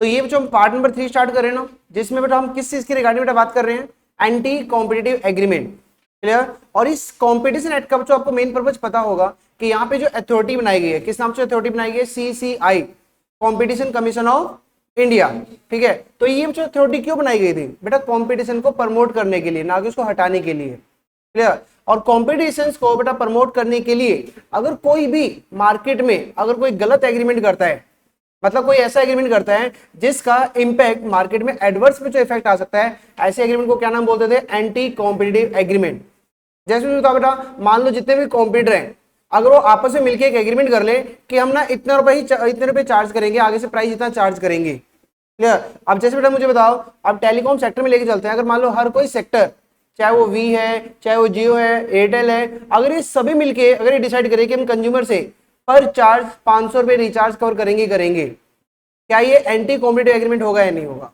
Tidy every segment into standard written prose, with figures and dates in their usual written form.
तो ये बच्चों हम पार्ट नंबर 3 स्टार्ट कर रहे हैं ना, जिसमें बेटा हम किस चीज के रिगार्डिंग बेटा बात कर रहे हैं, एंटी कॉम्पिटिटिव एग्रीमेंट। क्लियर। और इस कॉम्पिटिशन एक्ट का बच्चों आपको मेन पर्पज पता होगा कि यहाँ पे जो अथॉरिटी बनाई गई है, किस नाम से अथॉरिटी बनाई गई है, CCI, competition commission of India. ठीक है, तो ये बच्चों अथॉरिटी क्यों बनाई गई थी बेटा, कॉम्पिटिशन को प्रमोट करने के लिए, ना कि उसको हटाने के लिए। क्लियर। और कॉम्पिटिशन को बेटा प्रमोट करने के लिए अगर कोई भी मार्केट में अगर कोई गलत एग्रीमेंट करता है, मतलब कोई ऐसा एग्रीमेंट करता है जिसका इंपैक्ट मार्केट में एडवर्स में जो इफेक्ट आ सकता है, ऐसे एग्रीमेंट को क्या नाम बोलते थे, एंटी कॉम्पिटिटिव एग्रीमेंट। जैसे बताओ बेटा, मान लो जितने भी कॉम्पिटिटर हैं, अगर वो आपस में मिलकर एक एग्रीमेंट कर ले कि हम ना इतने रुपए चार्ज करेंगे, आगे से प्राइस इतना चार्ज करेंगे। क्लियर। अब जैसे बेटा मुझे बताओ, अब टेलीकॉम सेक्टर में लेके चलते हैं, अगर मान लो हर कोई सेक्टर, चाहे वो वी है, चाहे वो जियो है, एयरटेल है, अगर ये सभी मिलके अगर ये डिसाइड करें कि हम कंज्यूमर से पर चार्ज 500 रुपए रिचार्ज कवर करेंगे, क्या ये एंटी कॉम्पिटिटिव एग्रीमेंट होगा या नहीं होगा।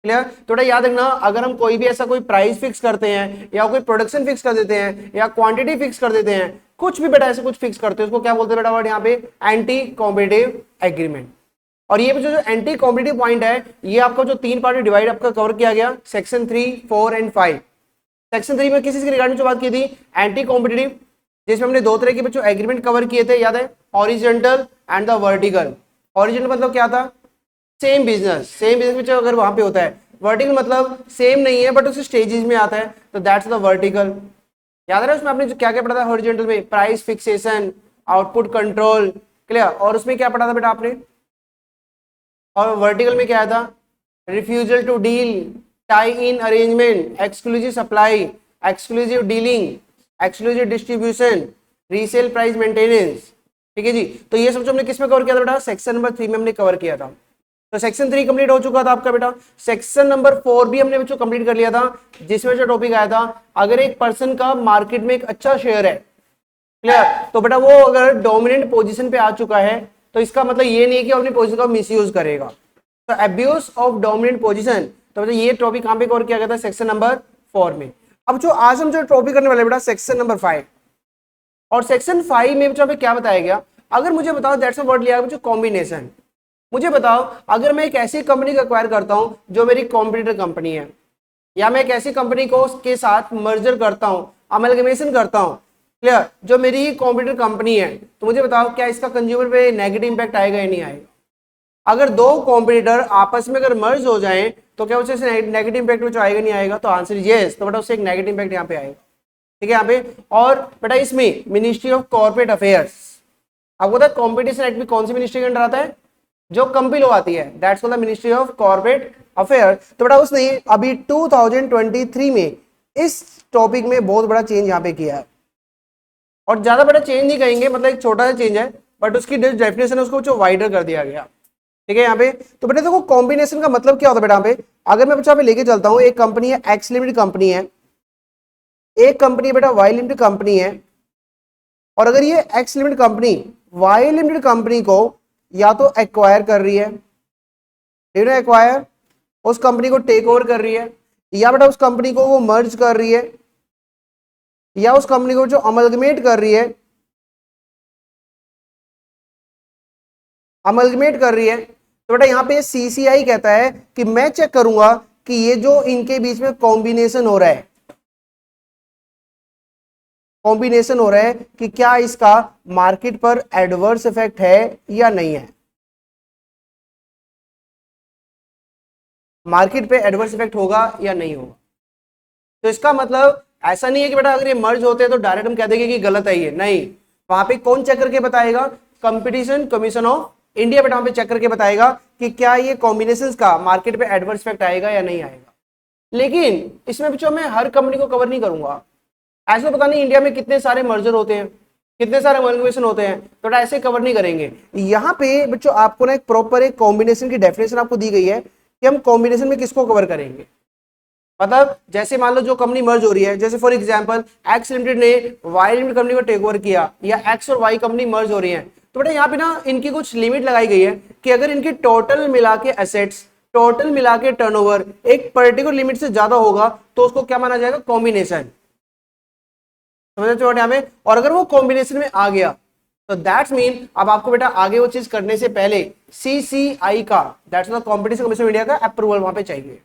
क्लियर। थोड़ा याद रखना, अगर हम कोई भी ऐसा कोई प्राइस फिक्स करते हैं या कोई प्रोडक्शन फिक्स कर देते हैं या क्वांटिटी फिक्स कर देते हैं, कुछ भी बेटा ऐसे कुछ फिक्स करते हैं, उसको क्या बोलते हैं बेटा वर्ड यहाँ पे, एंटी कॉम्पिटिटिव एग्रीमेंट। और ये जो एंटी कॉम्पिटिटिव पॉइंट है, ये आपका जो 3 पार्ट में डिवाइड आपका कवर किया गया, सेक्शन 3, 4 एंड 5। सेक्शन 3 में किसी रिगार्डिंग जो बात की थी, एंटी कॉम्पिटिटिव, जिसमें हमने 2 तरह के बच्चों एग्रीमेंट कवर किए थे, याद है, horizontal and the vertical. Horizontal मतलब क्या था, सेम बिजनेस में जो अगर वहां पे होता है, वर्टिकल मतलब सेम नहीं है बट उस स्टेजेस में आता है, तो दैट्स द वर्टिकल। याद है उसमें आपने जो क्या क्या पढ़ा था हॉरिजॉन्टल में, price fixation, output control. Clear. और उसमें क्या पढ़ा था बेटा आपने, और वर्टिकल में क्या था, refusal to deal, tie in arrangement, exclusive supply, exclusive dealing, exclusive distribution, resale price maintenance. ठीक है जी, तो ये सब जो हमने किसमें कवर किया था बेटा, सेक्शन नंबर 3 में हमने कवर किया था। तो सेक्शन 3 कंप्लीट हो चुका था आपका बेटा। सेक्शन नंबर 4 भी हमने बच्चों कंप्लीट कर लिया था, जिसमें जो टॉपिक आया था, अगर एक पर्सन का मार्केट में एक अच्छा शेयर है, क्लियर, तो बेटा वो अगर डोमिनेंट पोजीशन पे आ चुका है, तो इसका मतलब ये नहीं है कि अपनी पोजीशन का मिसयूज करेगा। तो अब्यूज ऑफ डोमिनेंट पोजीशन, तो बेटा ये टॉपिक कहां पे कवर किया गया था, सेक्शन नंबर 4 में। अब जो आज हम जो टॉपिक करने वाले बेटा, सेक्शन नंबर 5। और सेक्शन 5 में बच्चों पे क्या बताया गया, अगर मुझे बताओ, दैट्स अ वर्ड लिया बच्चों कॉम्बिनेशन। मुझे बताओ, अगर मैं एक ऐसी कंपनी को एक्वायर करता हूं जो मेरी कॉम्पिटिटर कंपनी है, या मैं एक ऐसी कंपनी को के साथ मर्जर करता हूं, अमलगमेशन करता हूं, क्लियर, जो मेरी ही कॉम्पिटिटर कंपनी है, तो मुझे बताओ क्या इसका कंज्यूमर पे नेगेटिव इंपैक्ट आएगा या नहीं आएगा। अगर 2 कॉम्पिटिटर आपस में अगर मर्ज हो जाएं, तो क्या उससे नेगेटिव इंपैक्ट में आएगा नहीं आएगा, तो आंसर यस, तो बेटा उससे एक नेगेटिव इंपैक्ट यहाँ पे आएगा। ठीक है यहाँ पे। और बेटा इसमें मिनिस्ट्री ऑफ कॉर्पोरेट अफेयर्स, आपको पता है कॉम्पिटिशन एक्ट भी कौन सी मिनिस्ट्री के अंडर आता है, जो कंपनी लो आती है, that's called the ministry of corporate affair. तो बेटा उसने अभी 2023 में इस टॉपिक में बहुत बड़ा चेंज यहाँ पे किया है, और ज्यादा बड़ा चेंज नहीं कहेंगे, मतलब एक छोटा सा चेंज है, बट उसकी डेफिनेशन है उसको जो वाइडर कर दिया गया। ठीक है यहाँ पे। तो बेटा देखो कॉम्बिनेशन का मतलब क्या होता है बेटा, यहाँ पे अगर मैं बच्चा पे लेके चलता हूँ, एक कंपनी है एक्स लिमिटेड कंपनी है, एक कंपनी बेटा वाई लिमिटेड कंपनी है, और अगर ये X limited company Y limited company को या तो एक्वायर कर रही है, एक्वायर, उस कंपनी को टेक ओवर कर रही है, या बेटा उस कंपनी को वो मर्ज कर रही है, या उस कंपनी को जो अमलगमेट कर रही है, तो बेटा यहां पे सीसीआई कहता है कि मैं चेक करूंगा कि ये जो इनके बीच में कॉम्बिनेशन हो रहा है, कि क्या इसका मार्केट पर एडवर्स इफेक्ट है या नहीं है, मार्केट पे एडवर्स इफेक्ट होगा या नहीं होगा। तो इसका मतलब ऐसा नहीं है कि बेटा अगर ये मर्ज होते हैं तो डायरेक्ट हम कह देंगे कि गलत है ये, नहीं, वहां पे कौन चेक करके बताएगा, कंपटीशन कमीशन ऑफ इंडिया बेटा वहां पे चेक करके बताएगा कि क्या ये कॉम्बिनेशंस का मार्केट पे एडवर्स इफेक्ट आएगा या नहीं आएगा। लेकिन इसमें बच्चों मैं हर कंपनी को कवर नहीं करूंगा, ऐसा पता नहीं इंडिया में कितने सारे मर्जर होते हैं, कितने सारे अमलगमेशन होते हैं, तो ऐसे कवर नहीं करेंगे। यहाँ पे बच्चों आपको ना एक प्रॉपर एक कॉम्बिनेशन की डेफिनेशन आपको दी गई है कि हम कॉम्बिनेशन में किसको कवर करेंगे। मतलब जैसे मान लो जो कंपनी मर्ज हो रही है, जैसे फॉर एग्जांपल एक्स लिमिटेड ने वाई लिमिटेड कंपनी को टेक ओवर किया, या एक्स और वाई कंपनी मर्ज हो रही है, तो बेटा यहाँ पे ना इनकी कुछ लिमिट लगाई गई है कि अगर इनकी टोटल मिला के एसेट्स, टोटल मिला के टर्नओवर एक पर्टिकुलर लिमिट से ज्यादा होगा, तो उसको क्या माना जाएगा, कॉम्बिनेशन। समझ यहाँ पे। और अगर वो कॉम्बिनेशन में आ गया, तो दैट्स मीन अब आपको बेटा आगे वो चीज करने से पहले CCI का, that's the competition commission of India का अप्रूवल वहां पे चाहिए,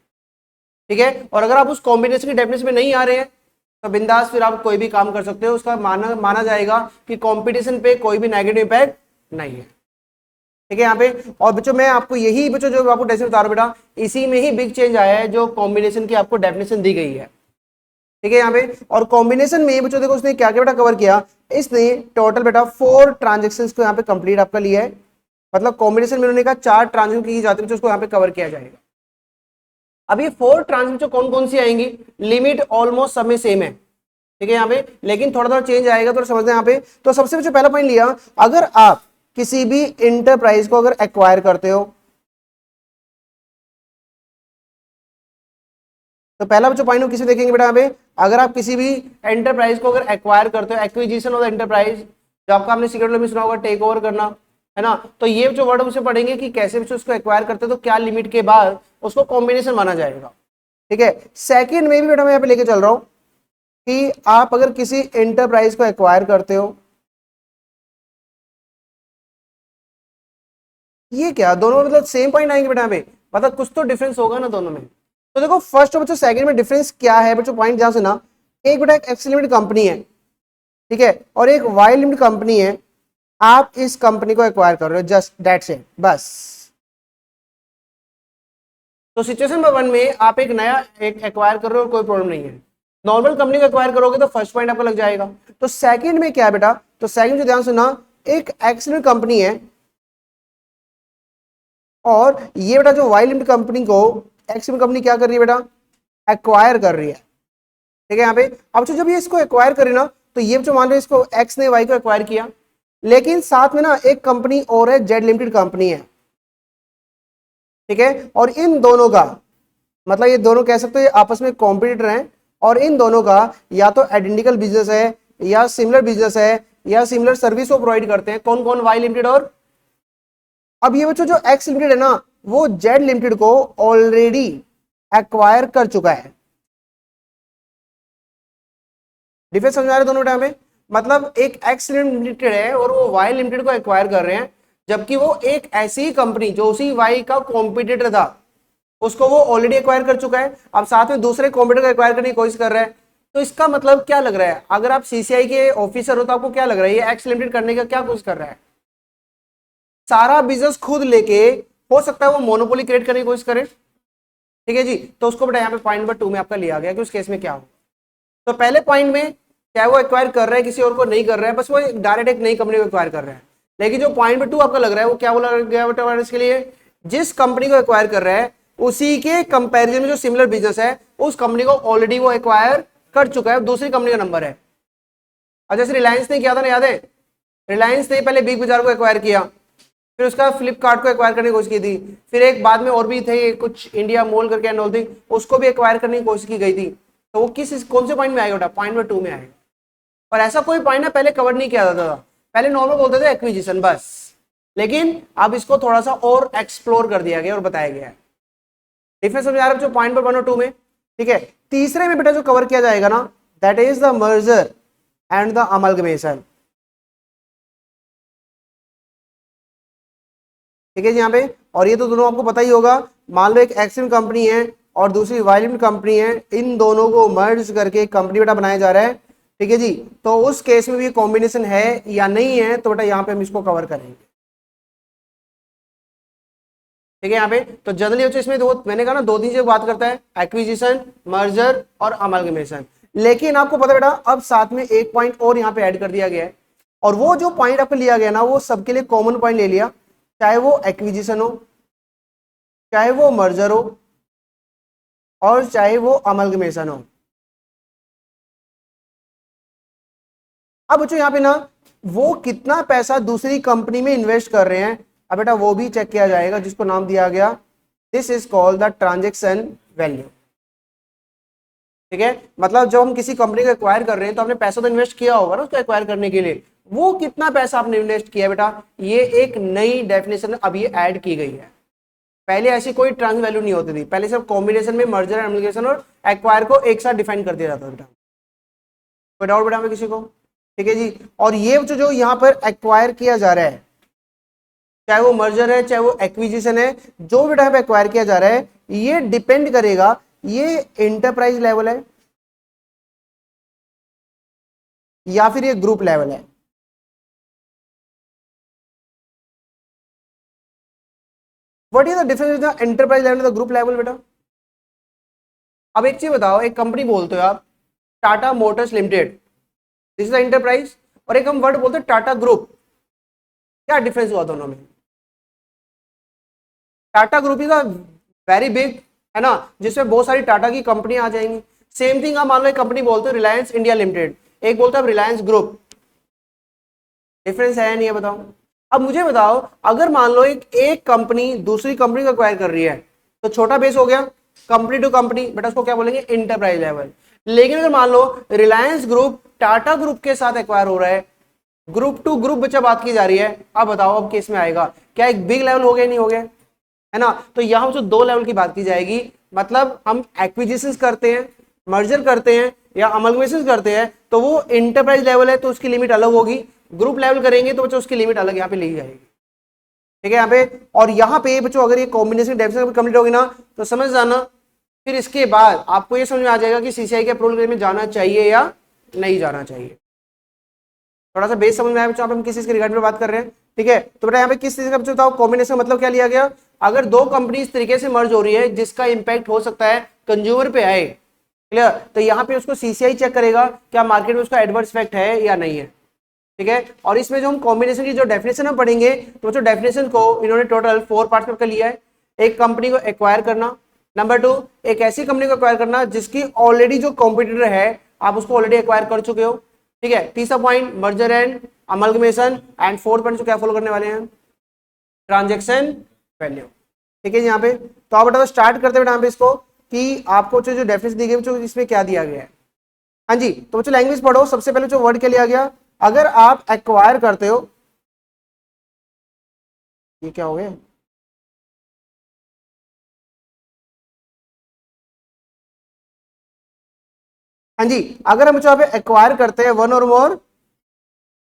ठीक है। और अगर आप उस कॉम्बिनेशन की डेफिनेशन में नहीं आ रहे हैं तो बिंदास फिर आप कोई भी काम कर सकते हो, उसका माना जाएगा कि कंपटीशन पे कोई भी नेगेटिव इंपैक्ट नहीं है, ठीक है यहाँ पे। और बच्चों मैं आपको यही बच्चों जो आपको डेफिनेशन बता रहा हूं बेटा, इसी में ही बिग चेंज आया है जो कॉम्बिनेशन की आपको डेफिनेशन दी गई है, ठीक है यहाँ पे। और कॉम्बिनेशन में बच्चों देखो उसने क्या क्या बेटा कवर किया, इसने टोटल बेटा 4 ट्रांजेक्शन को यहाँ पे कंप्लीट आपका लिया है, मतलब कॉम्बिनेशन में उन्होंने कहा 4 ट्रांजेक्शन की जाती है उसको यहाँ पे कवर किया जाएगा। अब ये 4 ट्रांजेक्शन कौन कौन सी आएंगी, लिमिट ऑलमोस्ट सब में सेम है, ठीक है यहाँ पे, लेकिन थोड़ा थोड़ा चेंज आएगा, तो समझते हैं यहाँ पे। तो सबसे बच्चों पहला पॉइंट लिया, अगर आप किसी भी इंटरप्राइज को अगर एक्वायर करते हो, तो पहला बच्चों पॉइंट किसे देखेंगे बेटा यहाँ पे, अगर आप किसी भी एंटरप्राइज को अगर एक्वायर करते हो, एक्विजिशन ऑफ द एंटरप्राइज, जो आपका आपने सीक्रेट में सुना होगा टेक ओवर करना, है ना। तो ये जो वर्ड उसे पढ़ेंगे कि कैसे बच्चों उसको एक्वायर करते हैं, तो क्या लिमिट के बाद उसको कॉम्बिनेशन माना जाएगा, ठीक है। सेकंड में भी बेटा मैं यहाँ पे लेके चल रहा हूं कि आप अगर किसी एंटरप्राइज को एक्वायर करते हो, ये क्या दोनों मतलब सेम पॉइंट आएंगे बेटा यहाँ पे, मतलब कुछ तो डिफरेंस होगा ना दोनों में। तो देखो फर्स्ट और बच्चों सेकंड में डिफरेंस क्या है बच्चों, पॉइंट ध्यान से ना, एक बेटा एक एक्स लिमिटेड कंपनी है, ठीक है, और एक वाई लिमिटेड कंपनी है, आप इस कंपनी को एक्वायर कर रहे हो, जस्ट दैट्स इट, बस। तो सिचुएशन नंबर 1 में आप एक नया एक एक्वायर कर रहे हो और कोई प्रॉब्लम नहीं है, नॉर्मल कंपनी को एक्वायर करोगे तो फर्स्ट पॉइंट आपको लग जाएगा। तो सेकंड में क्या है बेटा, तो सेकंड जो ध्यान सुना, एक एक्सीलेंट कंपनी है और ये बेटा जो वाई लिमिटेड कंपनी को एक्सीलेंट कंपनी क्या कर रही है बेटा, एक्वायर कर रही है, ठीक है यहाँ पे। अब जब ये इसको एक्वायर करे ना, तो ये जो मान रहे इसको एक्स ने वाई को एक्वायर किया, लेकिन साथ में ना एक कंपनी और है, जेड लिमिटेड कंपनी है, ठीक है। और इन दोनों का मतलब ये दोनों कह सकते हो आपस में कॉम्पिटिटर हैं, और इन दोनों का या तो आइडेंटिकल बिजनेस है या सिमिलर बिजनेस है या सिमिलर सर्विस को प्रोवाइड करते हैं, कौन कौन, वाई लिमिटेड और, अब ये बच्चों जो एक्स लिमिटेड है ना, वो जेड लिमिटेड को ऑलरेडी एक्वायर कर चुका है। डिफरेंस समझ आ रहे दोनों टाइम में, मतलब एक एक्स लिमिटेड है और वो वाई लिमिटेड को एक्वायर कर रहे हैं, जबकि वो एक ऐसी कंपनी जो उसी वाई का कॉम्पिटिटर था उसको वो ऑलरेडी एक्वायर कर चुका है, अब साथ में दूसरे कॉम्पिटिटर को एक्वायर करने की कोशिश कर रहा है। तो इसका मतलब क्या लग रहा है, अगर आप सीसीआई के ऑफिसर हो तो आपको क्या लग रहा है, ये एक्स लिमिटेड करने का क्या कोशिश कर रहा है, सारा बिजनेस खुद लेके, हो सकता है वो मोनोपोली क्रिएट करने की कोशिश करे, ठीक है जी। तो उसको बेटा यहाँ पे पॉइंट नंबर 2 में आपका लिया गया कि उस केस में क्या हो। तो पहले पॉइंट में क्या वो एक्वायर कर रहा है, किसी और को नहीं कर रहा है, बस वो डायरेक्ट एक नई कंपनी को एक्वायर कर रहा है। लेकिन जो पॉइंट नंबर 2 आपका लग रहा है वो क्या बोला गया बेटा इसके लिए, जिस कंपनी को एक्वायर कर रहा है उसी के कंपैरिजन में जो सिमिलर बिजनेस है उस कंपनी को ऑलरेडी वो एक्वायर कर चुका है, दूसरी कंपनी का नंबर है। अब जैसे रिलायंस ने किया था ना, याद है, रिलायंस ने पहले बिग बाजार को एक्वायर किया, फिर उसका फ्लिपकार्ट को एक्वायर करने की कोशिश की थी, फिर एक बाद में और भी थे कुछ इंडिया मॉल करके एंड ऑल थिंग, उसको भी एक्वायर करने की कोशिश की गई थी। तो वो कौन से पॉइंट में आएगा बेटा, पॉइंट नंबर 2 में आएगा। और ऐसा कोई पॉइंट ना पहले कवर नहीं किया जाता था, पहले नॉर्मल बोलते थे एक्विजिशन बस, लेकिन अब इसको थोड़ा सा और एक्सप्लोर कर दिया गया और बताया गया है। डिफरेंस समझ आ रहा है जो पॉइंट नंबर 1 और 2 में, ठीक है। तीसरे में बेटा जो कवर किया जाएगा ना, that is the merger and the amalgamation, ठीक है जी यहाँ पे। और ये तो दोनों आपको पता ही होगा, मान लो एक एक्सिम कंपनी है और दूसरी वायलिन कंपनी है, इन दोनों को मर्ज करके एक कंपनी बेटा बनाया जा रहा है, ठीक है जी। तो उस केस में भी कॉम्बिनेशन है या नहीं है, तो बेटा यहाँ पे हम इसको कवर करेंगे, ठीक है यहाँ पे। तो जनरली इसमें दो, मैंने कहा ना 2-3 चीज बात करता है, एक्विजिशन, मर्जर और अमलगमेशन। लेकिन आपको पता बेटा अब साथ में एक पॉइंट और यहाँ पे ऐड कर दिया गया है, और वो जो पॉइंट आपको लिया गया ना वो सबके लिए कॉमन पॉइंट ले लिया, चाहे वो एक्विजिशन हो, चाहे वो मर्जर हो, और चाहे वो अमलगमेशन हो। अब बच्चों यहाँ पे ना वो कितना पैसा दूसरी कंपनी में इन्वेस्ट कर रहे हैं, अब बेटा वो भी चेक किया जाएगा, जिसको नाम दिया गया, this is called the transaction value, ठीक है। मतलब जब हम किसी कंपनी को एक्वायर कर रहे हैं तो आपने पैसा तो इन्वेस्ट किया होगा ना उसको एक्वायर करने के लिए, वो कितना पैसा आपने इन्वेस्ट किया बेटा, ये एक नई डेफिनेशन अब ये ऐड की गई है। पहले ऐसी कोई ट्रांस वैल्यू नहीं होती थी, पहले सब कॉम्बिनेशन में मर्जर एंड एमलगेशन और एक्वायर को एक साथ डिफाइन कर दिया जाता था बेटा। कोई डाउट बेटा में किसी को? ठीक है जी। और ये जो यहाँ पर एक्वायर किया जा रहा है, चाहे वो मर्जर है चाहे वो एक्विजिशन है, जो भी टाइप एक्वायर किया जा रहा है, ये डिपेंड करेगा ये इंटरप्राइज लेवल है या फिर ये ग्रुप लेवल है। What is the difference the enterprise level and the group level बेटा? अब एक चीज बताओ, एक कंपनी बोलते हो आप Tata Motors limited, this is the enterprise, और एक हम वर्ड बोलते हैं टाटा ग्रुप, क्या डिफरेंस हुआ दोनों में? Tata group is a very big, है ना, जिसमें बहुत सारी टाटा की कंपनियां आ जाएंगी। सेम थिंग आप मान लो एक कंपनी बोलते हो रिलायंस इंडिया लिमिटेड, एक बोलते हो रिलायंस ग्रुप, डिफरेंस है नहीं है बताओ? अब मुझे बताओ, अगर मान लो एक कंपनी दूसरी कंपनी को एक्वायर कर रही है, तो छोटा बेस हो गया, कंपनी टू कंपनी, बेटा उसको क्या बोलेंगे? Enterprise level. लेकिन अगर मान लो रिलायंस ग्रुप टाटा ग्रुप के साथ एक्वायर हो रहा है, ग्रुप टू ग्रुप बच्चा बात की जा रही है, अब बताओ अब केस में आएगा क्या? एक बिग लेवल हो गया नहीं हो गया, है ना? तो यहां जो दो लेवल की बात की जाएगी, मतलब हम एक्विजिशन करते हैं, मर्जर करते हैं या अमलगमेशन करते हैं, तो वो इंटरप्राइज लेवल है तो उसकी लिमिट अलग होगी, ग्रुप लेवल करेंगे तो बच्चों उसकी लिमिट अलग यहाँ पे ली जाएगी। ठीक है यहाँ पे, और यहाँ पे बच्चों अगर ये कॉम्बिनेशन डेफिनेशन कंप्लीट होगी ना, तो समझ जाना फिर इसके बाद आपको ये समझ में आ जाएगा कि सीसीआई के अप्रूवल में जाना चाहिए या नहीं जाना चाहिए। थोड़ा सा बेस समझ में आया बच्चों, हम किस चीज के रिगार्डिंग में बात कर रहे हैं? ठीक है, तो बेटा यहाँ पे किस चीज का बताओ कॉम्बिनेशन मतलब क्या लिया गया? अगर दो कंपनी इस तरीके से मर्ज हो रही है जिसका इंपैक्ट हो सकता है कंज्यूमर पे आए, क्लियर, तो यहाँ पे उसको सीसीआई चेक करेगा क्या मार्केट में उसका एडवर्स इफेक्ट है या नहीं है। ठीक है, और इसमें जो हम कॉम्बिनेशन की जो डेफिनेशन हम पढ़ेंगे, तो जो डेफिनेशन को इन्होंने टोटल 4 पार्ट्स में कर लिया है। एक कंपनी को एक्वायर करना, नंबर 2 एक ऐसी कंपनी को एक्वायर करना जिसकी ऑलरेडी जो कॉम्पिटिटर है आप उसको ऑलरेडी एक्वायर कर चुके हो। ठीक है, तीसरा point merger and amalgamation, and fourth point जो क्या फॉलो करने वाले हैं? Transaction value. ठीक है यहाँ पे, तो आप बेटा स्टार्ट करते हैं यहाँ पे इसको कि आपको जो डेफिनेशन दी गई इसमें क्या दिया गया है। हाँ जी, तो बच्चों लैंग्वेज पढ़ो, सबसे पहले जो वर्ड क्या लिया गया, अगर आप एक्वायर करते हो, ये क्या हो गया? हाँ जी, अगर हम यहाँ पे एक्वायर करते हैं वन और मोर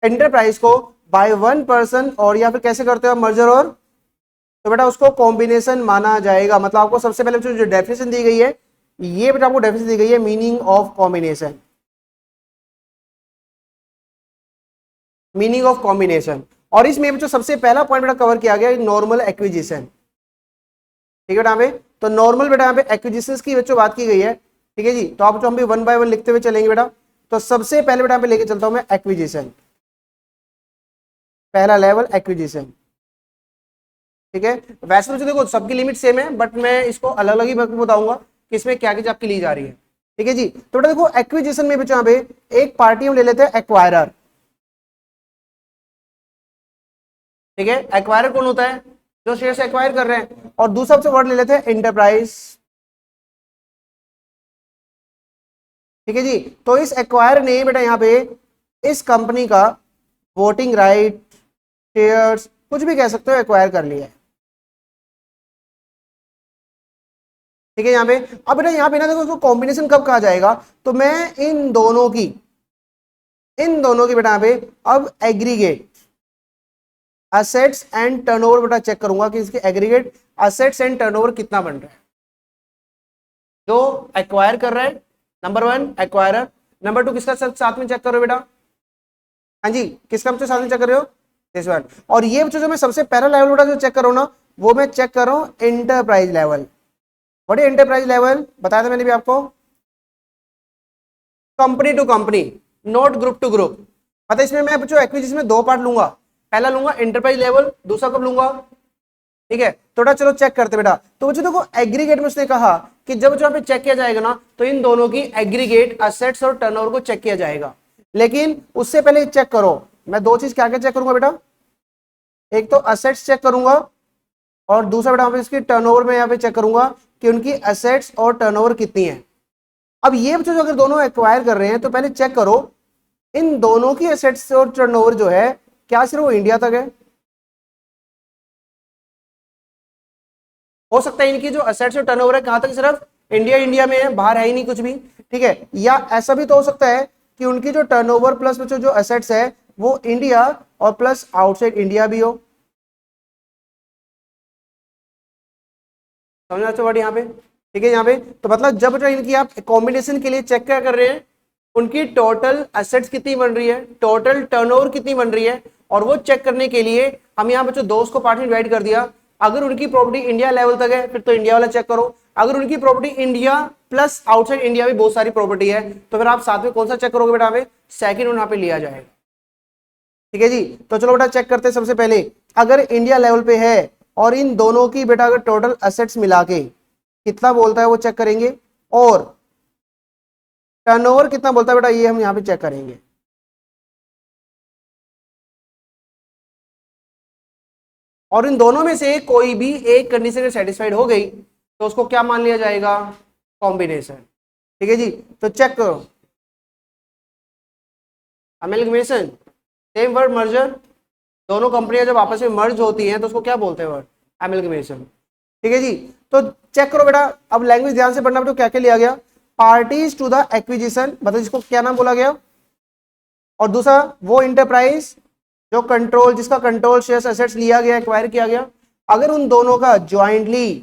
एंटरप्राइज को बाय वन पर्सन, और या फिर कैसे करते हो मर्जर और, तो बेटा उसको कॉम्बिनेशन माना जाएगा। मतलब आपको सबसे पहले जो डेफिनेशन दी गई है, ये बेटा आपको डेफिनेशन दी गई है meaning of combination, meaning of combination. और इसमें जो सबसे पहला पॉइंट बेटा कवर किया गया नॉर्मल एक्विजिशन। ठीक है बेटा, यहाँ पे तो नॉर्मल बेटा यहाँ पे एक्विजिशन की बच्चों बात की गई है। ठीक है जी, तो आप जो हम भी वन बाय वन लिखते हुए चलेंगे बेटा, तो सबसे पहले बेटा यहाँ पे लेके चलता हूं मैं एक्विजिशन, पहला लेवल एक्विजिशन। ठीक है, वैसे तो देखो सबकी लिमिट सेम है, बट मैं इसको अलग अलग ही बताऊंगा कि इसमें क्या चीज आपकी ली जा रही है। ठीक है जी, तो बेटा देखो एक्विजिशन में बच्चों यहाँ पे एक पार्टी हम ले लेते हैं एक्वायरर। ठीक है, एक्वायरर कौन होता है? जो शेयर से एक्वायर कर रहे हैं। और दूसरा से वर्ड ले लेते हैं इंटरप्राइज। ठीक है जी, तो इस एक्वायर ने बेटा यहाँ पे इस कंपनी का वोटिंग राइट, शेयर्स, कुछ भी कह सकते हो, एक्वायर कर लिया है। ठीक है यहाँ पे, अब बेटा यहाँ पे ना देखो उसको कॉम्बिनेशन कब कहा जाएगा, तो मैं इन दोनों की बेटा यहाँ पे अब एग्रीगेट असेट्स एंड टर्नओवर बेटा चेक करूंगा कि इसके एग्रीगेट असेट्स एंड टर्नओवर कितना बन रहा है जो एक्वायर कर रहा है। नंबर 1 एक्वायरर, नंबर 2 किसका साथ में चेक करो बेटा? हाँ जी, किसका बच्चों साथ में चेक कर रहे हो? This one. और ये बच्चों जो मैं सबसे पहला लेवल बेटा जो चेक कर रहा हूं ना, वो मैं चेक कर रहा हूं enterprise level. What is enterprise level? बताया था मैंने भी आपको, company to company, not group to group. मतलब इसमें मैं बच्चों एक्विजिशन में 2 पार्ट लूंगा, पहला लूंगा इंटरप्राइज लेवल, दूसरा कब लूंगा? ठीक है, थोड़ा चलो चेक करते बेटा। तो बच्चों देखो एग्रीगेट में उसने कहा कि जब जो पे चेक किया जाएगा ना, तो इन दोनों की एग्रीगेट असेट्स और टर्नओवर को चेक किया जाएगा। लेकिन उससे पहले चेक करो, मैं 2 चीज क्या क्या चेक करूंगा बेटा? एक तो असेट्स चेक करूंगा, और दूसरा बेटा इसकी टर्नओवर में यहाँ पे चेक करूंगा कि उनकी असेट्स और टर्नओवर कितनी है। अब ये बच्चों अगर दोनों एक्वायर कर रहे हैं, तो पहले चेक करो इन दोनों की असेट्स और टर्नओवर जो है क्या सिर्फ वो इंडिया तक है? हो सकता है इनकी जो असेट्स और टर्नओवर है कहां तक, सिर्फ इंडिया में है, बाहर है ही नहीं कुछ भी। ठीक है, या ऐसा भी तो हो सकता है कि उनकी जो टर्नओवर प्लस जो एसेट्स है वो इंडिया और प्लस आउटसाइड इंडिया भी हो। समझ आता वर्ड यहाँ पे, ठीक है। यहाँ पे तो मतलब जब इनकी आप कॉम्बिनेशन के लिए चेक क्या कर रहे हैं, उनकी टोटल एसेट्स कितनी बन रही है, टोटल टर्नओवर कितनी बन रही है, और वो चेक करने के लिए हम यहाँ बच्चों दोस्त को पार्ट में डिवाइड कर दिया। अगर उनकी प्रॉपर्टी इंडिया लेवल तक है फिर तो इंडिया वाला चेक करो, अगर उनकी property India plus outside India भी बहुत सारी प्रॉपर्टी है तो फिर आप साथ में कौन सा चेक करोगे बेटा, हमें सेकंड यहाँ पे लिया जाएगा। ठीक है जी, तो चलो बेटा चेक करते हैं। सबसे पहले अगर इंडिया लेवल पे है और इन दोनों की बेटा अगर टोटल एसेट्स मिला के कितना बोलता है वो चेक करेंगे, और टर्नओवर कितना बोलता है बेटा ये हम यहाँ पे चेक करेंगे। और इन दोनों में से कोई भी एक कंडीशन सेटिस्फाइड हो गई तो उसको क्या मान लिया जाएगा, कॉम्बिनेशन। ठीक है जी, तो चेक करो। अमेलगमेशन, सेम वर्ड मर्जर, दोनों कंपनियां जब आपस में मर्ज होती हैं तो उसको क्या बोलते हैं वर्ड, अमेलगमेशन। ठीक है जी, तो चेक करो बेटा, अब लैंग्वेज ध्यान से पढ़ना, तो क्या क्या लिया गया, पार्टीज टू द एक्विजिशन, मतलब जिसको क्या नाम बोला गया, और दूसरा वो इंटरप्राइज जो कंट्रोल, जिसका कंट्रोल शेयर्स एसेट्स लिया गया, एक्वायर किया गया। अगर उन दोनों का ज्वाइंटली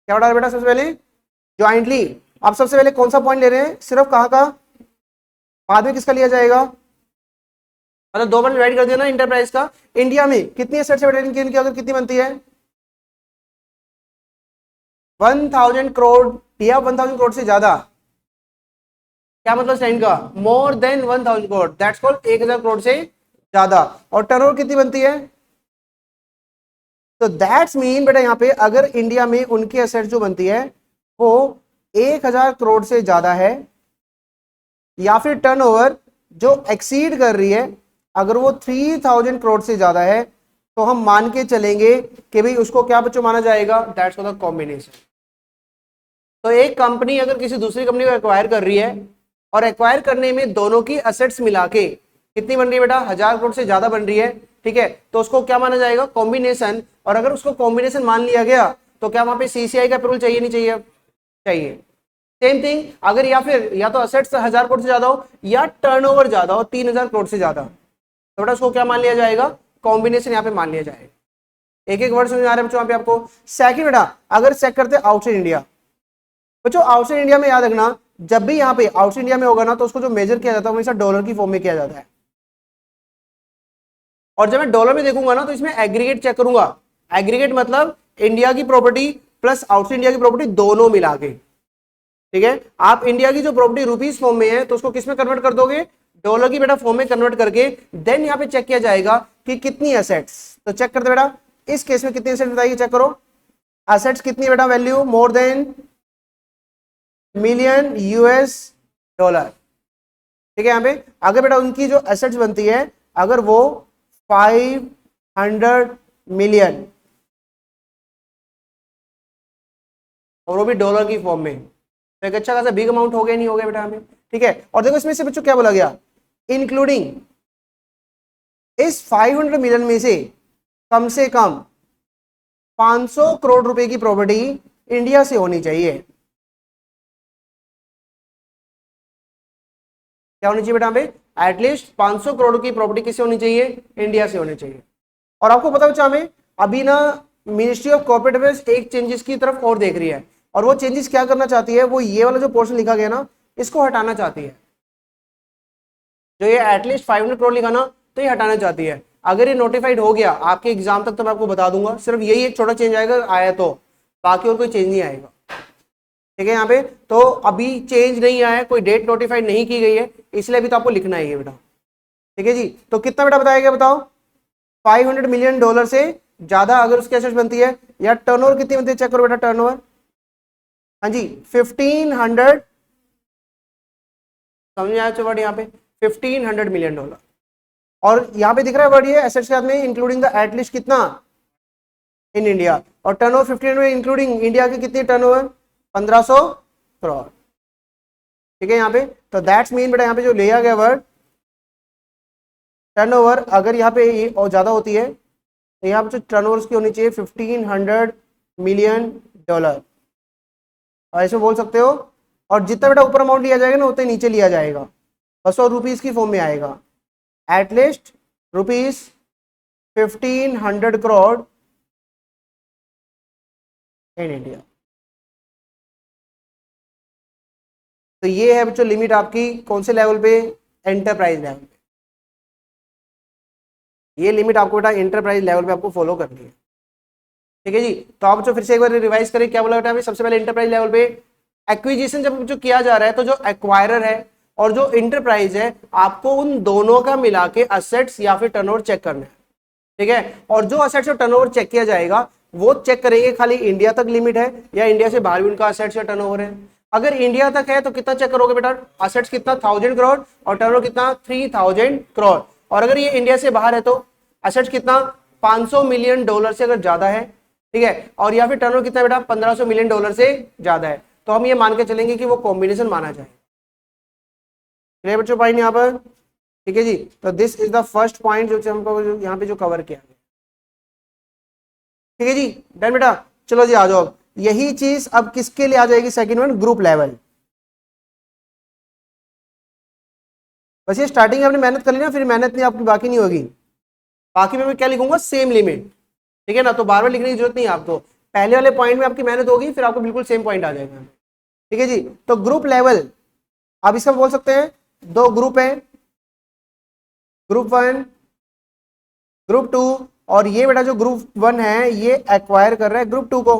क्या बता बेटा, सबसे पहले ज्वाइंटली, आप सबसे पहले कौन सा पॉइंट ले रहे हैं, सिर्फ कहाँ का, बाद में किसका लिया जाएगा, मतलब दो बार डिवाइड कर दिया ना इंटरप्राइज का। इंडिया में कितनी एसेट्स है बेटा इनकी, अगर कितनी बनती है 1000 करोड़ या 1000 करोड़ से ज्यादा, क्या मतलब स्टैंड का, more than 1000 crore, that's called 1000 crore से ज्यादा। और टर्नओवर कितनी बनती है, तो दैट्स मीन बेटा यहाँ पे अगर इंडिया में उनकी एसेट्स जो बनती है वो 1000 करोड़ से ज्यादा है, या फिर टर्नओवर जो एक्सीड कर रही है अगर वो 3000 करोड़ से ज्यादा है, तो हम मान के चलेंगे कि भाई उसको क्या बच्चों माना जाएगा, दैट्स कॉल्ड द कॉम्बिनेशन। तो एक कंपनी अगर किसी दूसरी कंपनी को एक्वायर कर रही है और एक्वायर करने में दोनों की एसेट्स मिला के कितनी बन रही है बेटा, 1000 करोड़ से ज्यादा बन रही है, ठीक है, तो उसको क्या माना जाएगा, कॉम्बिनेशन। और अगर उसको कॉम्बिनेशन मान लिया गया तो क्या वहां पे सीसीआई का अप्रूवल चाहिए नहीं चाहिए, चाहिए। सेम थिंग अगर या फिर या तो एसेट्स 1000 करोड़ से ज्यादा हो या टर्नओवर ज्यादा हो 3000 करोड़ से ज्यादा, तो बेटा उसको क्या मान लिया जाएगा, कॉम्बिनेशन यहाँ पे मान लिया जाएगा। एक एक वर्ड समझ आ रहा है बच्चों यहाँ पे आपको। सेकंड बेटा अगर चेक करते हैं आउटसाइड इंडिया, बच्चों आउटसाइड इंडिया में याद रखना जब भी यहाँ पे आउटसाइड इंडिया में होगा ना तो उसको जो मेजर किया जाता है हमेशा डॉलर की फॉर्म में किया जाता है। और जब मैं डॉलर में देखूंगा ना तो इसमें एग्रीगेट चेक करूंगा, एग्रीगेट मतलब इंडिया की प्रॉपर्टी प्लस आउटसाइड इंडिया की प्रॉपर्टी दोनों मिला के। ठीक है, आप इंडिया की जो प्रॉपर्टी रुपीस फॉर्म में है तो उसको किस में कन्वर्ट कर दोगे, डॉलर की बेटा फॉर्म में कन्वर्ट करके देन यहाँ पे चेक किया जाएगा कि कितनी एसेट्स। तो चेक करते बेटा इस केस में कितनी एसेट्स बताइए, चेक करो एसेट्स कितनी बेटा, value more than million US dollar. ठीक है, यहाँ पे अगर बेटा उनकी जो एसेट्स बनती है अगर वो 500 मिलियन और वो भी डॉलर की फॉर्म में, तो एक अच्छा खासा बिग अमाउंट हो गया नहीं हो गया बेटा हमें। ठीक है, और देखो इसमें से बच्चों क्या बोला गया, इंक्लूडिंग इस 500 मिलियन में से कम 500 करोड़ रुपए की प्रॉपर्टी इंडिया से होनी चाहिए। क्या होनी चाहिए बेटा पे, एटलीस्ट 500 करोड़ की प्रॉपर्टी किससे होनी चाहिए, इंडिया से होनी चाहिए। और आपको पता बच्चा हमें अभी ना मिनिस्ट्री ऑफ कॉर्पोरेट अफेयर्स एक चेंजेस की तरफ और देख रही है, और वो चेंजेस क्या करना चाहती है, वो ये वाला जो पोर्शन लिखा गया ना इसको हटाना चाहती है। जो ये एटलीस्ट 500 करोड़ लिखा ना तो ये हटाना चाहती है। अगर ये नोटिफाइड हो गया आपके एग्जाम तक तो मैं आपको बता दूंगा, सिर्फ यही एक छोटा चेंज आएगा आया तो, बाकी और कोई चेंज नहीं आएगा। ठीक है, यहाँ पे तो अभी चेंज नहीं आया है, कोई डेट नोटिफाइड नहीं की गई है, इसलिए अभी तो आपको लिखना है ये बेटा। ठीक है जी, तो कितना बेटा बताया गया बताओ, 500 मिलियन डॉलर से ज्यादा अगर उसकी एसेट्स बनती है, या टर्नओवर कितनी बनती है, चेक करो बेटा टर्नओवर, हाँ जी 1500, समझ में आया वर्ड यहाँ पे 1500 मिलियन डॉलर। और यहाँ पे दिख रहा है वर्ड ये एसेट्स के साथ में इंक्लूडिंग द एटलीस्ट कितना इन इंडिया, और टर्नओवर 1500 में इंक्लूडिंग इंडिया की कितनी टर्नओवर 1500 करोड़। ठीक है यहाँ पे, तो दैट्स मीन बेटा यहाँ पे जो लिया गया वर्ड टर्नओवर, अगर यहाँ पे ये और ज्यादा होती है तो यहाँ पे टर्नओवर की होनी चाहिए 1500 मिलियन डॉलर, ऐसे बोल सकते हो। और जितना बेटा ऊपर अमाउंट लिया जाएगा ना उतना नीचे लिया जाएगा। बसो रुपीज की फॉर्म में आएगा, at least rupees 1500 crore in India. तो ये है बच्चों लिमिट आपकी कौन से लेवल पे, एंटरप्राइज लेवल पे। ये लिमिट आपको बेटा एंटरप्राइज लेवल पे आपको फॉलो करनी है, ठीक है जी। तो आप जो फिर से एक बार रिवाइज करें, क्या बोला बेटा सबसे पहले एंटरप्राइज लेवल पे एक्विजिशन जब जो किया जा रहा है, तो जो एक्वायरर है और जो इंटरप्राइज है, आपको उन दोनों का मिला के असेट्स या फिर टर्नओवर चेक करना है, ठीक है। और जो असेट्स और टर्नओवर चेक किया जाएगा वो चेक करेंगे खाली इंडिया तक लिमिट है या इंडिया से बाहर भी उनका असेट्स या टर्नओवर है। अगर इंडिया तक है तो कितना चेक करोगे बेटा, असेट्स कितना 1000 करोड़ और टर्नओवर कितना 3000 करोड़। और अगर ये इंडिया से बाहर है तो असेट्स कितना 500 मिलियन डॉलर से अगर ज्यादा है, ठीक है, और या फिर टर्नओवर कितना बेटा 1500 मिलियन डॉलर से ज्यादा है, तो हम ये मान के चलेंगे कि वो कॉम्बिनेशन माना जाए। क्लियर बच्चों पॉइंट यहाँ पर, ठीक है जी। तो this is the first point जो हमको यहाँ पे जो कवर किया है, ठीक है जी, डन बेटा। चलो जी आ जाओ, यही चीज अब किसके लिए आ जाएगी, सेकंड वन ग्रुप लेवल। बस ये स्टार्टिंग में आपने मेहनत कर ली ना, फिर मेहनत नहीं आपकी बाकी नहीं होगी। बाकी में मैं क्या लिखूंगा, सेम लिमिट, ठीक है ना। तो बार बार लिखने की जरूरत नहीं है आपको, पहले वाले पॉइंट में आपकी मेहनत होगी, फिर आपको बिल्कुल सेम पॉइंट आ जाएगा, ठीक है जी। तो ग्रुप लेवल आप इसका बोल सकते हैं, दो ग्रुप है, ग्रुप वन, ग्रुप टू, और ये बेटा जो ग्रुप वन है ये एक्वायर कर रहा है ग्रुप टू को।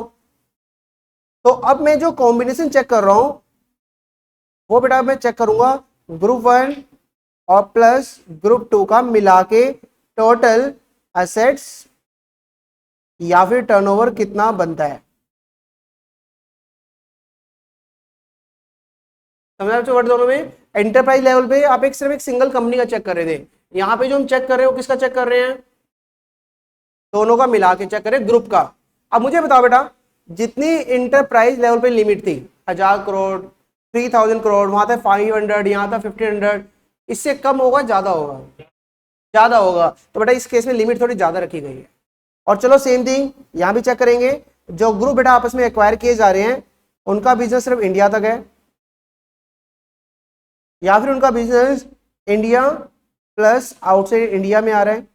तो अब मैं जो कॉम्बिनेशन चेक कर रहा हूं वो बेटा मैं चेक करूंगा ग्रुप वन और प्लस ग्रुप टू का मिला के टोटल असेट्स या फिर टर्नओवर कितना बनता है। समझा बच्चों, वर्ड दोनों में एंटरप्राइज लेवल पे आप एक सिर्फ एक सिंगल कंपनी का चेक कर रहे थे, यहाँ पे जो हम चेक कर रहे हैं वो किसका चेक कर रहे हैं, दोनों का मिला के चेक करें ग्रुप का। अब मुझे बताओ बेटा, जितनी इंटरप्राइज लेवल पे लिमिट थी 1000 करोड़ 3000 करोड़, वहां था 500, यहाँ था 1500, इससे कम होगा ज्यादा होगा, ज्यादा होगा, तो बेटा इस केस में लिमिट थोड़ी ज्यादा रखी गई है। और चलो सेम थिंग यहां भी चेक करेंगे, जो ग्रुप बेटा आपस में एक्वायर किए जा रहे हैं उनका बिजनेस सिर्फ इंडिया तक है या फिर उनका business India plus outside India में आ रहा है,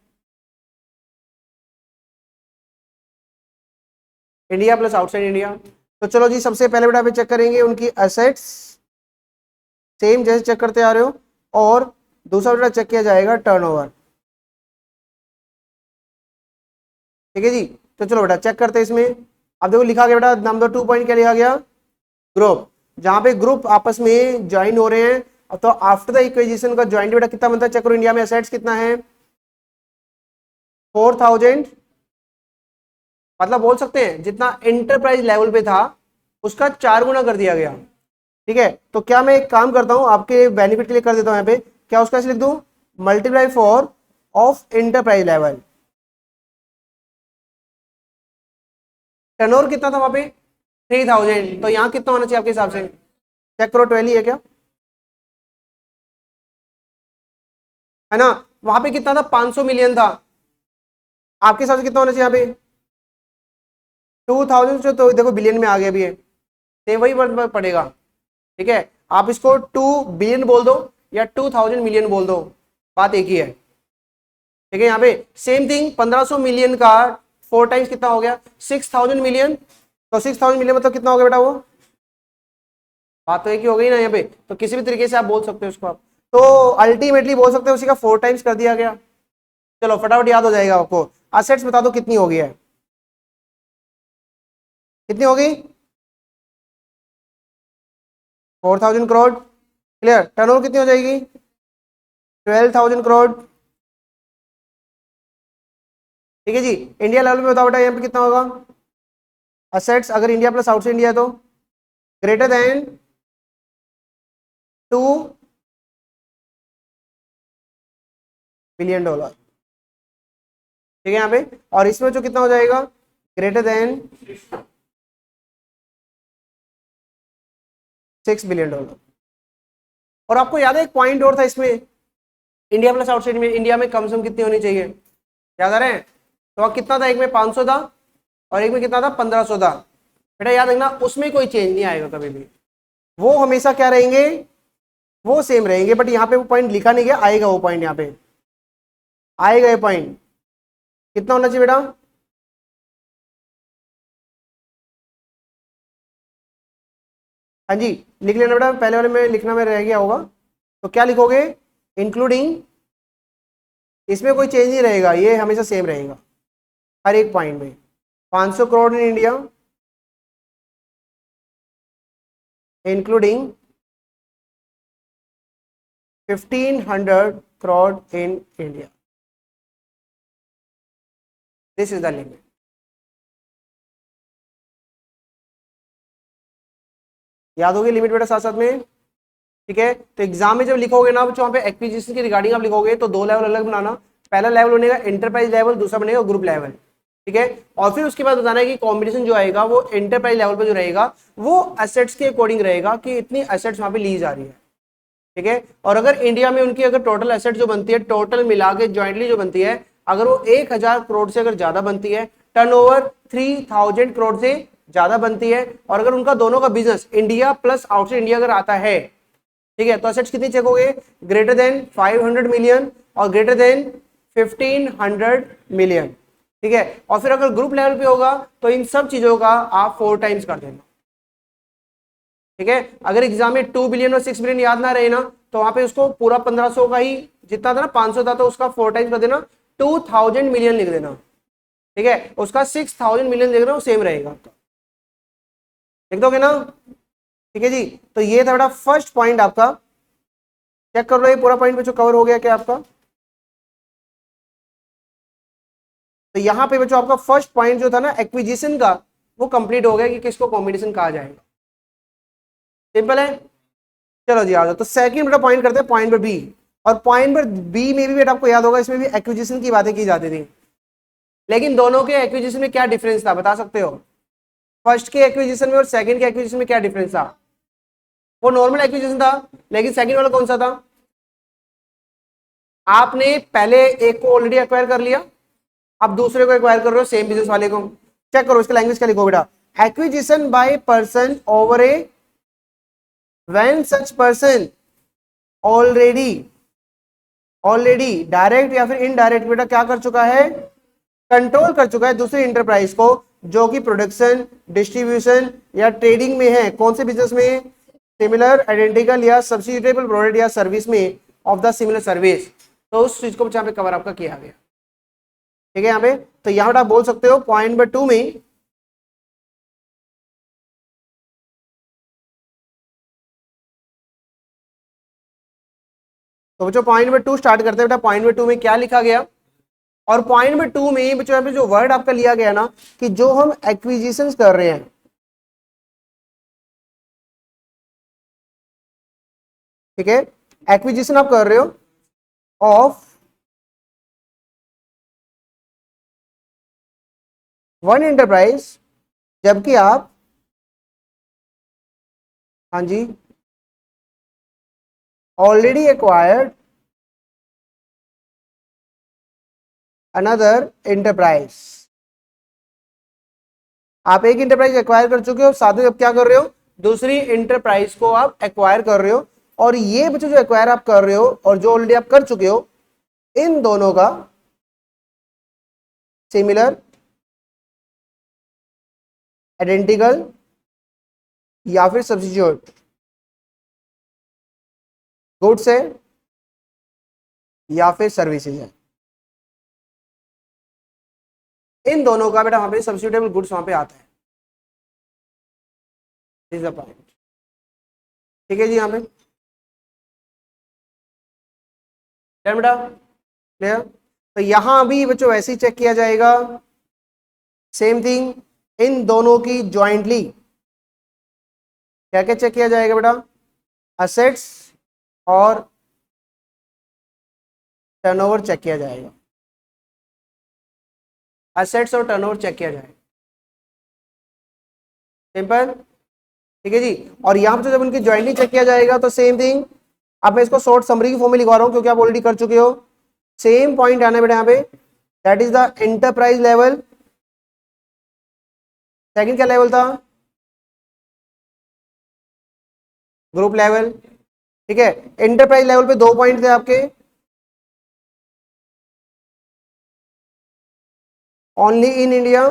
इंडिया प्लस आउटसाइड इंडिया। तो चलो जी सबसे पहले बेटा पे चेक करेंगे उनकी एसेट्स, सेम जैसे चेक करते आ रहे हो, और दूसरा बेटा चेक किया जाएगा टर्नओवर, ठीक है जी। तो चलो बेटा चेक करते हैं इसमें। अब देखो लिखा गया बेटा नंबर 2 पॉइंट क्या लिखा गया, ग्रुप, जहां पे ग्रुप आपस में ज्वाइन हो रहे हैं, तो आफ्टर द इक्विजिशन का ज्वाइंट बेटा कितना बनता है, चेक करो इंडिया में एसेट्स कितना है 4000, मतलब बोल सकते हैं जितना एंटरप्राइज लेवल पे था उसका 4 गुना कर दिया गया, ठीक है। तो क्या मैं एक काम करता हूं आपके बेनिफिट के लिए कर देता हूं, यहाँ पे क्या उसका ऐसे लिख दूं multiply 4 of enterprise level. Turnover कितना था वहां पे 3000, तो यहाँ कितना होना चाहिए आपके हिसाब से, चेक करो 12 ही है क्या, है ना। वहां पे कितना था 500 मिलियन था, आपके हिसाब से कितना होना चाहिए यहाँ पे 2000, जो तो देखो बिलियन में आ गया भी है, सेम वही वर्ड पड़ेगा, ठीक है। आप इसको 2 बिलियन बोल दो या 2000 मिलियन बोल दो, बात एक ही है, ठीक है। यहाँ पे सेम थिंग 1500 मिलियन का 4 टाइम्स कितना हो गया 6000 मिलियन, तो 6000 मिलियन मतलब कितना हो गया बेटा, वो बात तो एक ही हो गई ना यहाँ पे। तो किसी भी तरीके से आप बोल सकते हो उसको, आप तो अल्टीमेटली बोल सकते हो उसी का 4 टाइम्स कर दिया गया। चलो फटाफट याद हो जाएगा आपको, असेट्स बता दो कितनी हो गई है, कितनी होगी 4000 करोड़, क्लियर। टर्नओवर कितनी हो जाएगी 12000 करोड़, ठीक है जी। इंडिया लेवल में बताओ बेटा यहाँ पे कितना होगा असेट्स, अगर इंडिया प्लस आउटसाइड इंडिया तो ग्रेटर देन 2 बिलियन डॉलर, ठीक है यहाँ पे। और इसमें जो कितना हो जाएगा ग्रेटर देन 6 बिलियन डॉलर। और आपको याद है एक पॉइंट और था इसमें, इंडिया प्लस आउटसाइड में, इंडिया में कम से कम कितनी होनी चाहिए, याद आ रहे हैं, तो कितना था, एक में 500 था और एक में कितना था 1500 था, बेटा याद रखना उसमें कोई चेंज नहीं आएगा कभी भी, वो हमेशा क्या रहेंगे वो सेम रहेंगे, बट यहाँ पे वो पॉइंट लिखा नहीं गया, आएगा वो पॉइंट, यहाँ पे आएगा ये पॉइंट। कितना होना चाहिए बेटा? हाँ जी, लिख लेना बेटा, पहले वाले में लिखना में रह गया होगा, तो क्या लिखोगे? इंक्लूडिंग, इसमें कोई चेंज नहीं रहेगा, ये हमेशा सेम रहेगा हर एक पॉइंट में। 500 crore in India including 1500 crore in India, this is the limit. याद होगी लिमिट बेटा साथ साथ में, ठीक है? तो एग्जाम में जब लिखोगे ना वहां पे एक्विजिशन की रिगार्डिंग आप लिखोगे तो दो लेवल अलग बनाना, पहला लेवल बनेगा एंटरप्राइज लेवल, दूसरा बनेगा ग्रुप लेवल, ठीक है? और फिर उसके बाद बताना है कि कॉम्बिनेशन जो आएगा वो एंटरप्राइज लेवल पर जो रहेगा वो एसेट्स के अकॉर्डिंग रहेगा कि इतनी एसेट्स वहां पे ली जा रही है, ठीक है? और अगर इंडिया में उनकी अगर टोटल एसेट जो बनती है, टोटल मिला के ज्वाइंटली जो बनती है, अगर वो 1000 करोड़ से अगर ज्यादा बनती है, टर्नओवर 3000 करोड़ से ज्यादा बनती है, और अगर उनका दोनों का business India plus outside India अगर आता है, ठीक है, तो एसेट्स कितनी चेक हो गए? ग्रेटर देन 500 मिलियन और ग्रेटर देन 1500 मिलियन, ठीक है? और फिर अगर ग्रुप लेवल पे होगा तो इन सब चीजों का आप 4 टाइम्स कर देना, ठीक है? अगर एग्जाम में 2 बिलियन और 6 बिलियन याद ना रहे ना, तो वहां पे उसको पूरा 1500 का ही जितना था ना, 500 था, तो उसका 4 टाइम्स कर देना, 2000 मिलियन लिख देना, ठीक है? उसका 6000 मिलियन लिख देना, वो सेम रहेगा आपका, लिख दोगे ना? ठीक है जी। तो ये था बेटा फर्स्ट पॉइंट आपका, चेक कर रहे पूरा पॉइंट बच्चों कवर हो गया क्या आपका? तो यहां पे बच्चों आपका फर्स्ट पॉइंट जो था ना एक्विजिशन का, वो कंप्लीट हो गया कि किसको कॉम्बिनेशन कहा जाएगा। सिंपल है। चलो जी आ जाओ, तो सेकंड बेटा पॉइंट करते हैं पॉइंट नंबर बी। और पॉइंट नंबर बी में भी बेटा आपको याद होगा इसमें भी एक्विजिशन की बातें की जाती थी, लेकिन दोनों के एक्विजिशन में क्या डिफरेंस था बता सकते हो? फर्स्ट के एक्विजिशन में और सेकंड के एक्विजिशन में क्या डिफरेंस था? वो नॉर्मल एक्विजिशन था, लेकिन सेकंड वाला कौन सा था? आपने पहले एक को ऑलरेडी एक्वायर कर लिया, अब दूसरे को एक्वायर कर रहे हो सेम बिजनेस वाले को। चेक करो इसका लैंग्वेज क्या लिखो बेटा, acquisition by person over A when such person already direct या फिर इनडायरेक्ट बेटा क्या कर चुका है? कंट्रोल कर चुका है दूसरी इंटरप्राइज को जो कि प्रोडक्शन, डिस्ट्रीब्यूशन या ट्रेडिंग में है। कौन से बिजनेस में? सिमिलर, आइडेंटिकल या सब्स्टिट्यूटेबल प्रोडक्ट या सर्विस में ऑफ द सिमिलर सर्विस। तो उस चीज को यहाँ पे कवर आपका किया गया, ठीक है? यहाँ पे तो यहाँ आप बोल सकते हो पॉइंट नंबर 2 में तो बच्चों पॉइंट नंबर 2 स्टार्ट करते हैं बेटा। पॉइंट नंबर 2 में क्या लिखा गया? और पॉइंट नंबर 2 में बच्चों यहाँ पे जो वर्ड आपका लिया गया ना कि जो हम एक्विजिशन कर रहे हैं, ठीक है, एक्विजिशन आप कर रहे हो ऑफ वन एंटरप्राइज, जबकि आप, हाँ जी, ऑलरेडी एक्वायर्ड अनदर एंटरप्राइज। आप एक एंटरप्राइज एक्वायर कर चुके हो, साथ में अब क्या कर रहे हो? दूसरी एंटरप्राइज को आप एक्वायर कर रहे हो। और ये बच्चों जो एक्वायर आप कर रहे हो और जो ऑलरेडी आप कर चुके हो, इन दोनों का सिमिलर, आइडेंटिकल या फिर सब्स्टिट्यूट गुड्स है या फिर सर्विसेज है, इन दोनों का बेटा वहां पे सब्स्टिट्यूटेबल गुड्स वहां पे आता है, इज द पॉइंट, ठीक है जी? यहाँ पे बेटा क्लियर? तो यहां भी बच्चों वैसे ही चेक किया जाएगा, सेम थिंग, इन दोनों की ज्वाइंटली क्या क्या चेक किया जाएगा बेटा? असेट्स और टर्नओवर चेक किया जाएगा, असेट्स और टर्नओवर चेक किया जाएगा, सिंपल, ठीक है जी? और यहां पर जब उनकी ज्वाइंटली चेक किया जाएगा तो सेम थिंग, अब मैं इसको शॉर्ट समरी की फॉर्म में लिखवा रहा हूं क्योंकि आप ऑलरेडी कर चुके हो। सेम पॉइंट आना बेटा यहाँ पे, that is the enterprise level. Second क्या लेवल था? ग्रुप लेवल, ठीक है। एंटरप्राइज लेवल पे 2 पॉइंट थे आपके, ओनली इन इंडिया,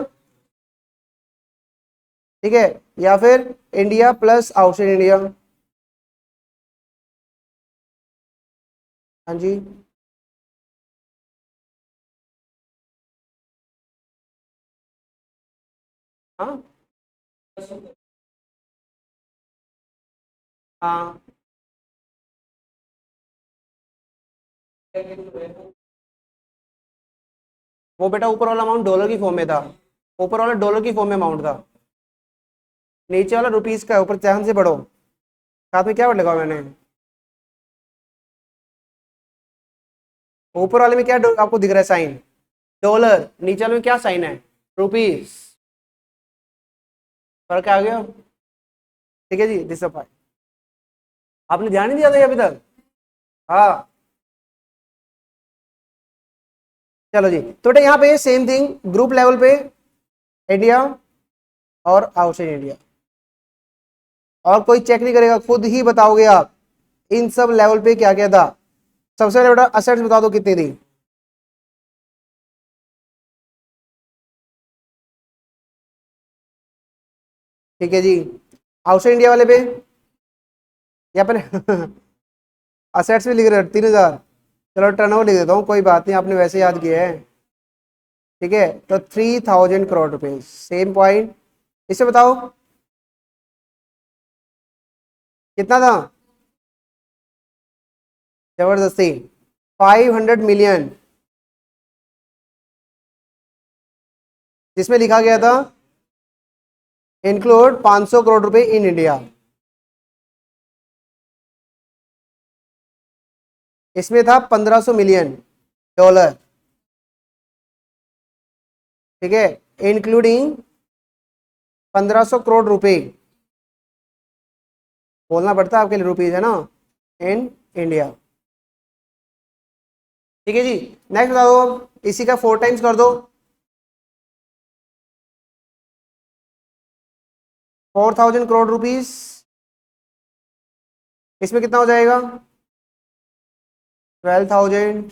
ठीक है, या फिर इंडिया प्लस आउटसाइड इंडिया। हाँ जी, हाँ हाँ, वो बेटा ऊपर वाला अमाउंट डॉलर की फॉर्म में था, ऊपर वाला डॉलर की फॉर्म में अमाउंट था, नीचे वाला रुपीज का है, ऊपर ध्यान से पढ़ो, साथ में क्या वर्ड लगा मैंने, ऊपर वाले में क्या आपको दिख रहा है साइन, डॉलर, नीचे वाले में क्या साइन है, रुपीज, फर्क आ गया। ठीक है जी, दिस आपने ध्यान नहीं दिया था अभी तक। हाँ, चलो जी, तो बेटा यहाँ पे सेम थिंग ग्रुप लेवल पे इंडिया और आउटसाइड इंडिया, और कोई चेक नहीं करेगा, खुद ही बताओगे आप इन सब लेवल पे क्या क्या था। सबसे पहले बेटा असेट्स बता दो कितनी थी। ठीक है जी, आउटसाइड इंडिया वाले पे या पर असेट्स भी लिख रहे हो 3,000, चलो टर्नओवर लिख देता हूँ, कोई बात नहीं, आपने वैसे याद किया है। ठीक है, तो 3,000 करोड़ रुपए, सेम पॉइंट। इसे बताओ कितना था, जबरदस्ती 500 मिलियन, जिसमें लिखा गया था इंक्लूड 500 करोड़ रुपए इन इंडिया। इसमें था 1,500 मिलियन डॉलर, ठीक है, इंक्लूडिंग 1,500 करोड़ रुपए, बोलना पड़ता है आपके लिए, रुपीज है ना, इन इंडिया। ठीक है जी, नेक्स्ट बता दो, अब इसी का 4 टाइम्स कर दो, 4,000 करोड़ रुपीज, इसमें कितना हो जाएगा, 12,000,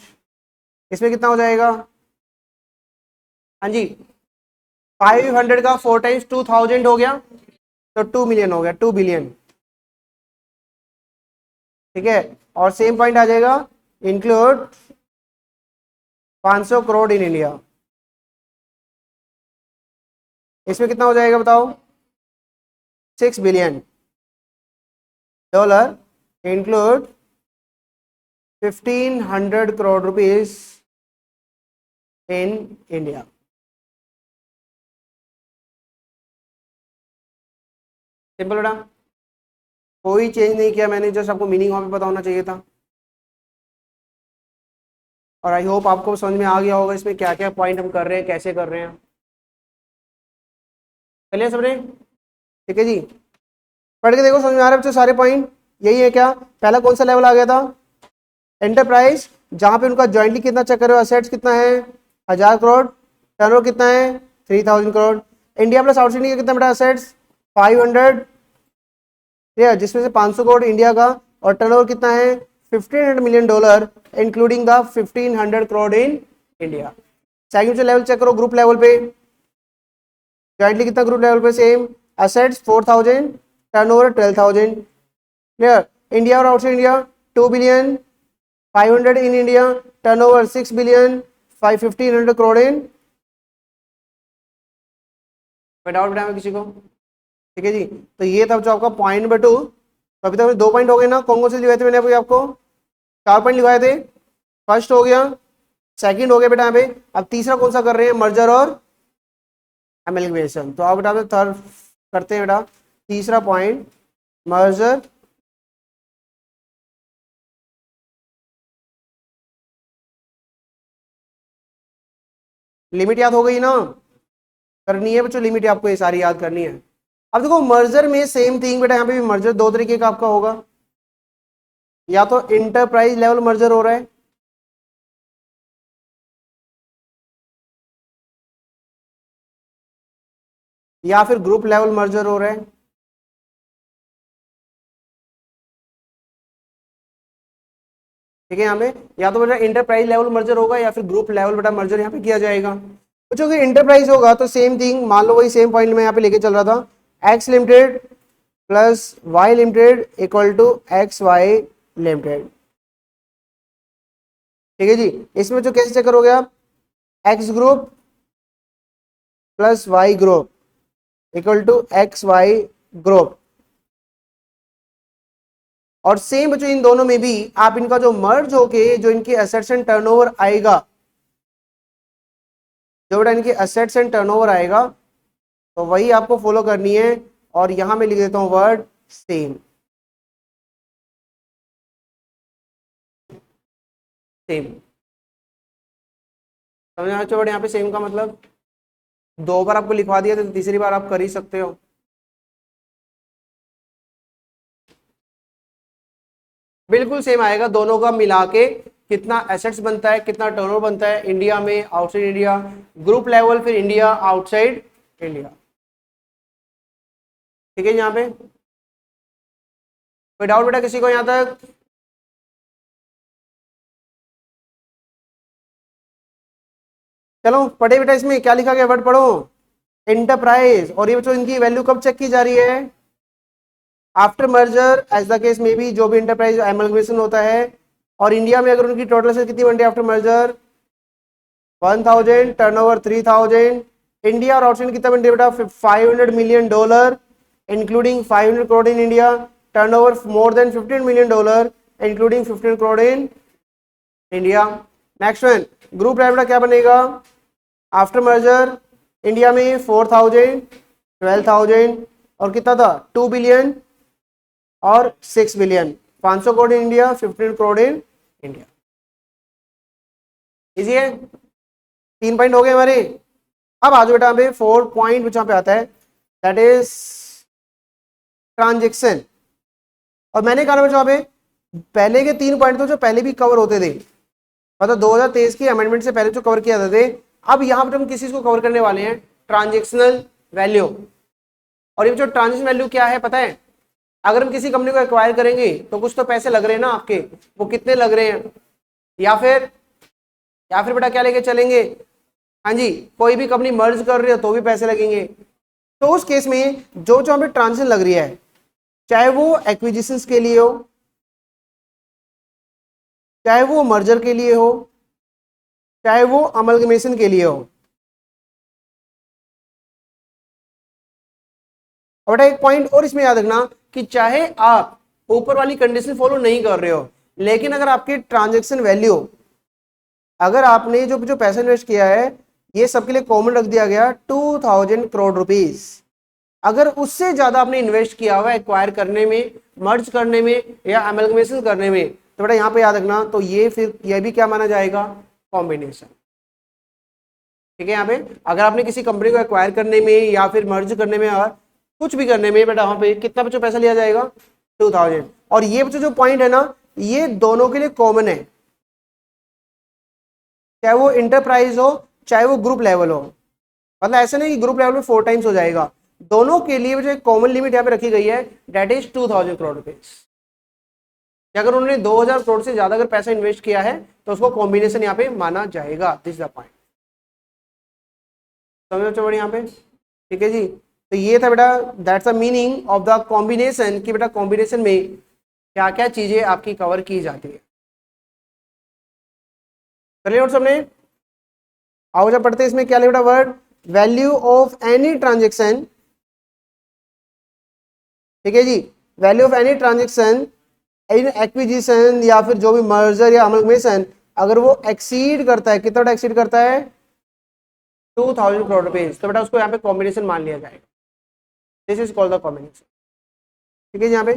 इसमें कितना हो जाएगा, हाँ जी, 500 का 4 टाइम्स 2,000 हो गया, तो 2 मिलियन हो गया, 2 बिलियन। ठीक है, और सेम पॉइंट आ जाएगा, इंक्लूड 500 करोड़ इन इंडिया, इसमें कितना हो जाएगा बताओ, 6 billion dollar, include 1,500 crore rupees in India. Simple बेटा, कोई चेंज नहीं किया मैंने, जस्ट आपको मीनिंग वहां पे पता होना चाहिए था। और आई होप आपको समझ में आ गया होगा इसमें क्या क्या पॉइंट हम कर रहे हैं, कैसे कर रहे हैं। चलिए सबने, ठीक है जी, पढ़ के देखो, समझ में आ रहा है बच्चों सारे पॉइंट, यही है क्या। पहला कौन सा लेवल आ गया था, एंटरप्राइज, जहां पे उनका ज्वाइंटली कितना चेक करो, असेट्स कितना है 1,000 करोड़, टर्नओवर कितना है 3,000 crore, India plus outside India कितना बेटा, असेट्स 500, जिसमें से 500 करोड़ इंडिया का, और टर्नओवर कितना है 1,500 million dollar, including the 1,500 crore in India. Second level check करो, ग्रुप लेवल पे ज्वाइंटली कितना, ग्रुप लेवल पे same, assets 4,000, turnover 12,000, clear. India और outside India 2 billion, 500 in India, turnover 6 billion, 1,500 crore in, doubt बताया किसी को। ठीक है जी, तो ये था जो आपका पॉइंट नंबर 2। तो अभी तक 2 पॉइंट हो गए ना, कौन कौन से लिखवाए थे मैंने अभी आपको, 4 पॉइंट लिखवाए थे, फर्स्ट हो गया, सेकंड हो गया बेटा यहाँ पे, अब तीसरा कौन सा कर रहे हैं, मर्जर और एमलगमेशन। तो आप बेटा थर्ड करते हैं बेटा, तीसरा पॉइंट मर्जर लिमिट, याद हो गई ना, करनी है बच्चों लिमिट, आपको ये सारी याद करनी है। अब देखो मर्जर में सेम थिंग बेटा, यहाँ पे भी मर्जर 2 तरीके का आपका होगा, या तो इंटरप्राइज लेवल मर्जर हो रहा है, या फिर ग्रुप लेवल मर्जर हो रहा है। ठीक है। यहाँ पे या तो बेटा इंटरप्राइज लेवल मर्जर होगा या फिर ग्रुप लेवल बेटा मर्जर यहाँ पे किया जाएगा। कुछ अगर इंटरप्राइज होगा तो सेम थिंग, मान लो वही सेम पॉइंट में यहाँ पे लेके चल रहा था, X limited plus Y limited equal to X Y limited. ठीक है जी। इसमें जो कैसे चक्कर हो गया, X group plus Y group equal to X Y group. और सेम बच्चों इन दोनों में भी आप इनका जो मर्ज होके जो इनके एसेट्स एंड टर्नओवर आएगा, जो बेटा इनके एसेट्स एंड टर्नओवर आएगा, तो वही आपको फॉलो करनी है। और यहां मैं लिख देता हूं वर्ड सेम। सेम समझ में बच्चों? यहाँ पे सेम का मतलब 2 बार आपको लिखवा दिया तो तीसरी बार आप कर ही सकते हो। बिल्कुल सेम आएगा, दोनों का मिला के कितना एसेट्स बनता है, कितना टर्नओवर बनता है इंडिया में, आउटसाइड इंडिया, ग्रुप लेवल, फिर इंडिया, आउटसाइड इंडिया। ठीक है। यहाँ पे कोई डाउट बेटा किसी को यहाँ तक? चलो पढ़े बेटा, इसमें क्या लिखा गया वर्ड पढ़ो, इंटरप्राइज। और ये बच्चों इनकी वैल्यू कब चेक की जा रही है? After merger as the case में भी, जो भी इंटरप्राइज एमलगमेशन होता है। और इंडिया में अगर उनकी टोटल से कितनी बनती है आफ्टर मर्जर? 1000, टर्नओवर 3000। इंडिया और आउटसाइड कितना बनती है बेटा? $500 million, including 500 crore in India, turnover more than $15 million, including 15 crore in India. Next one, group बेटा क्या बनेगा आफ्टर मर्जर? इंडिया में 4000, 12000 और कितना था 2 बिलियन और 6 billion, 500 crore in India, 15 crore in India. Easy है। 3 पॉइंट हो गए हमारे। अब आज बेटा पे 4 पॉइंट जहां पे आता है, दैट इज ट्रांजेक्शन। और मैंने कहा बच्चों पे पहले के 3 पॉइंट तो जो पहले भी कवर होते थे, मतलब 2023 की अमेंडमेंट से पहले जो कवर किया जाते थे, अब यहां पर हम किसी को कवर करने वाले हैं, ट्रांजेक्शनल वैल्यू। और ये जो ट्रांजेक्शन वैल्यू क्या है पता है? अगर हम किसी कंपनी को एक्वायर करेंगे तो कुछ तो पैसे लग रहे हैं ना आपके, वो कितने लग रहे हैं? या फिर बेटा क्या लेके चलेंगे, हाँ जी, कोई भी कंपनी मर्ज कर रही हो तो भी पैसे लगेंगे। तो उस केस में जो जो हमें ट्रांजेक्शन लग रही है, चाहे वो एक्विजिशंस के लिए हो, चाहे वो मर्जर के लिए हो, चाहे वो अमलगमेशन के लिए हो। और बेटा एक पॉइंट और इसमें याद रखना कि चाहे आप ऊपर वाली कंडीशन फॉलो नहीं कर रहे हो, लेकिन अगर आपकी ट्रांजैक्शन वैल्यू, अगर आपने जो पैसा इन्वेस्ट किया है, ये सबके लिए कॉमन रख दिया गया 2000 करोड़ रुपीस, अगर उससे ज्यादा आपने इन्वेस्ट किया हुआ एक्वायर करने में, मर्ज करने में या अमलगमेशन करने में, तो बेटा यहां पे याद रखना, तो ये फिर ये भी क्या माना जाएगा? कॉम्बिनेशन। ठीक है। यहाँ पे अगर आपने किसी कंपनी को एक्वायर करने में या फिर मर्ज करने में और कुछ भी करने में, बेटा वहां पे कितना बच्चों पैसा लिया जाएगा? 2000। और ये बच्चों जो पॉइंट है ना, ये दोनों के लिए कॉमन है, चाहे वो इंटरप्राइज हो चाहे वो ग्रुप लेवल हो। मतलब ऐसा नहीं कि ग्रुप लेवल में 4 टाइम्स हो जाएगा, दोनों के लिए जो कॉमन लिमिट यहाँ पे रखी गई है, डेट इज 2000 करोड़ रुपीज। अगर उन्होंने 2000 करोड़ से ज्यादा अगर पैसा इन्वेस्ट किया है तो उसको कॉम्बिनेशन यहाँ पे माना जाएगा। दिस द पॉइंट, समझ बच्चों बड़े यहाँ पे? ठीक है जी। तो ये था बेटा, that's the meaning of the combination, कि बेटा कॉम्बिनेशन में क्या क्या चीजें आपकी कवर की जाती है। चलिए और सबने आओ जब पढ़ते हैं, इसमें क्या लिखा word? Value of any transaction. ठीक है जी। Value of any transaction in acquisition या फिर जो भी मर्जर या अमलगमेशन, अगर वो एक्सीड करता है, कितना एक्सीड करता है? 2000 करोड़ रुपीज, तो बेटा उसको यहाँ पे कॉम्बिनेशन मान लिया जाएगा। This is called the combination. ठीक है यहाँ पे